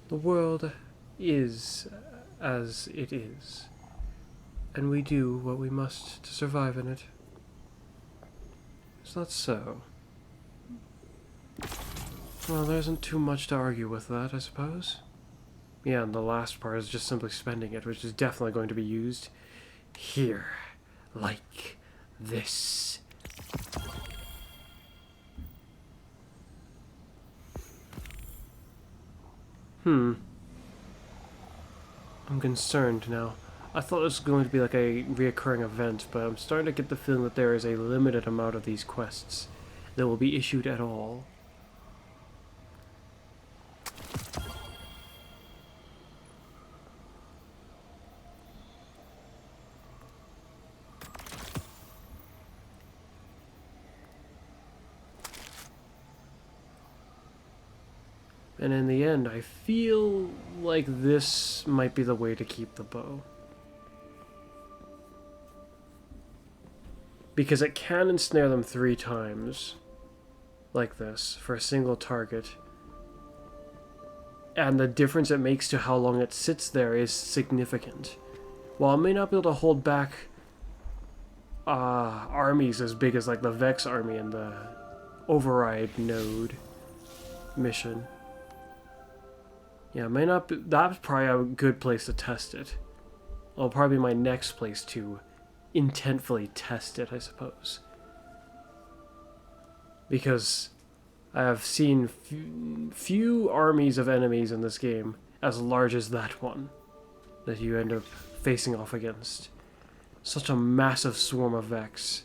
The world is as it is, and we do what we must to survive in it. Is that so? Well, there isn't too much to argue with that, I suppose. Yeah, and the last part is just simply spending it, which is definitely going to be used here. Like this. I'm concerned now. I thought this was going to be like a reoccurring event, but I'm starting to get the feeling that there is a limited amount of these quests that will be issued at all. And in the end, I feel like this might be the way to keep the bow. Because it can ensnare them 3 times, like this, for a single target. And the difference it makes to how long it sits there is significant. While it may not be able to hold back armies as big as like the Vex army and the Override node mission. Yeah, it may not be, that's probably a good place to test it. It'll probably be my next place to intentfully test it, I suppose. Because I have seen few armies of enemies in this game as large as that one that you end up facing off against. Such a massive swarm of Vex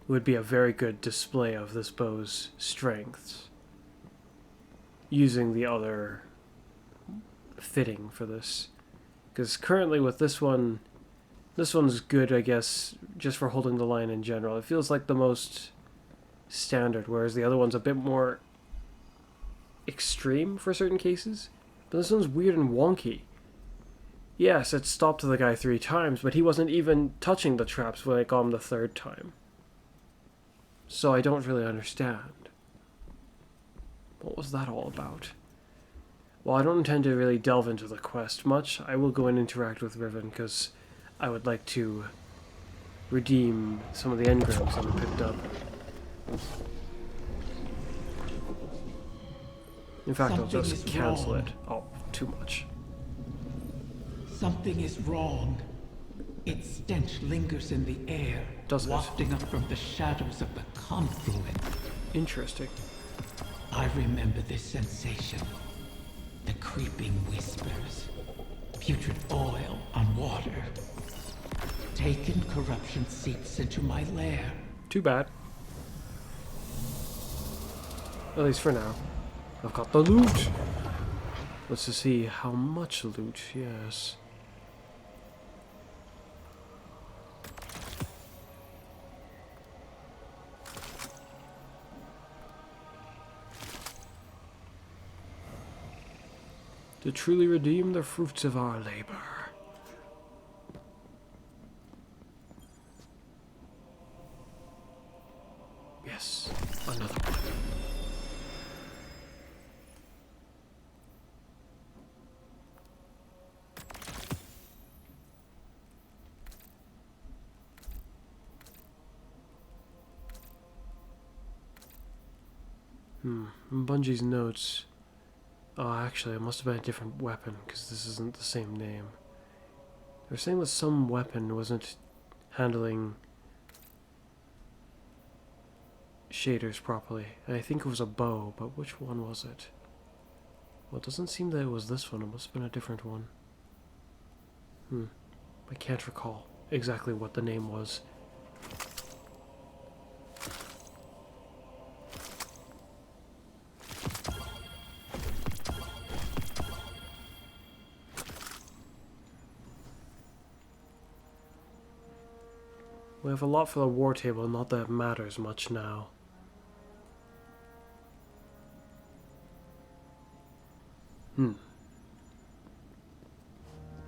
would be a very good display of this bow's strengths. Using the other fitting for this. Because currently with this one's good, I guess, just for holding the line in general. It feels like the most standard, whereas the other one's a bit more extreme for certain cases. But this one's weird and wonky. Yes, it stopped the guy 3 times, but he wasn't even touching the traps when I got him the 3rd time. So I don't really understand. What was that all about? Well, I don't intend to really delve into the quest much. I will go and interact with Riven, because I would like to redeem some of the engrams that I picked up. In fact, I'll just cancel it. Oh, too much. Something is wrong. Its stench lingers in the air, Does it? wafting up from the shadows of the confluent. Interesting. I remember this sensation. The creeping whispers. Putrid oil on water. Taken corruption seeps into my lair. Too bad. At least for now. I've got the loot! Let's just see how much loot, yes. To truly redeem the fruits of our labor. Yes, another one. Bungie's notes. Oh, actually, it must have been a different weapon, because this isn't the same name. They were saying that some weapon wasn't handling shaders properly. And I think it was a bow, but which one was it? Well, it doesn't seem that it was this one. It must have been a different one. I can't recall exactly what the name was. We have a lot for the war table, not that it matters much now.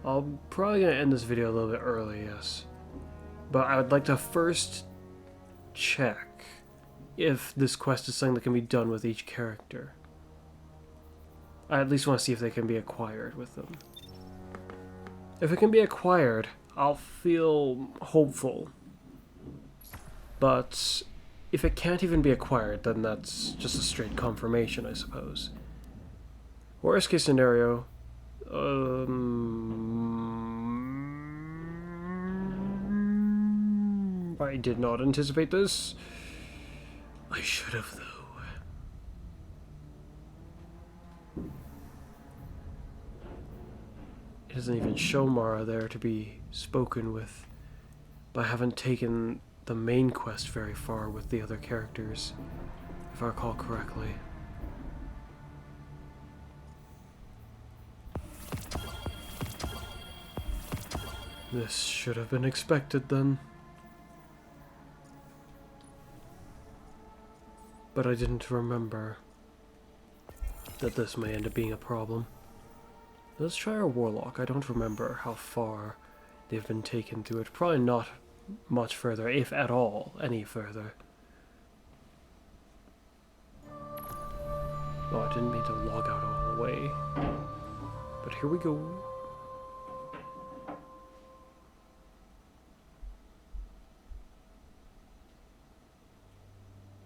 I'm probably going to end this video a little bit early, yes. But I would like to first check if this quest is something that can be done with each character. I at least want to see if they can be acquired with them. If it can be acquired, I'll feel hopeful. But if it can't even be acquired, then that's just a straight confirmation, I suppose. Worst case scenario, I did not anticipate this. I should have, though. It doesn't even show Mara there to be spoken with, but I haven't taken the main quest very far with the other characters, if I recall correctly. This should have been expected then. But I didn't remember that this may end up being a problem. Let's try our Warlock. I don't remember how far they've been taken through it. Probably not much further, if at all, any further. Oh, I didn't mean to log out all the way. But here we go.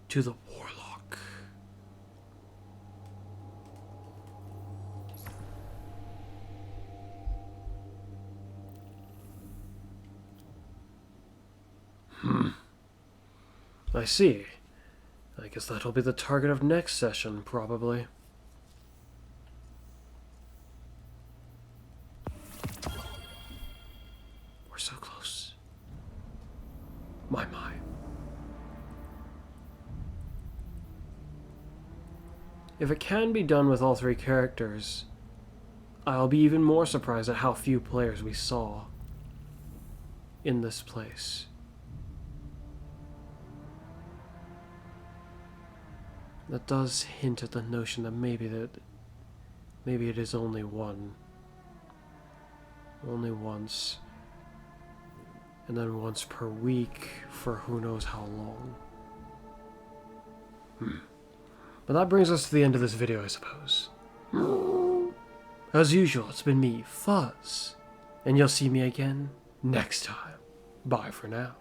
To the Warlock. I see. I guess that'll be the target of next session, probably. We're so close. My. If it can be done with all three characters, I'll be even more surprised at how few players we saw in this place. That does hint at the notion that maybe it is only one. Only once. And then once per week for who knows how long. But that brings us to the end of this video, I suppose. As usual, it's been me, Fuzz. And you'll see me again next time. Bye for now.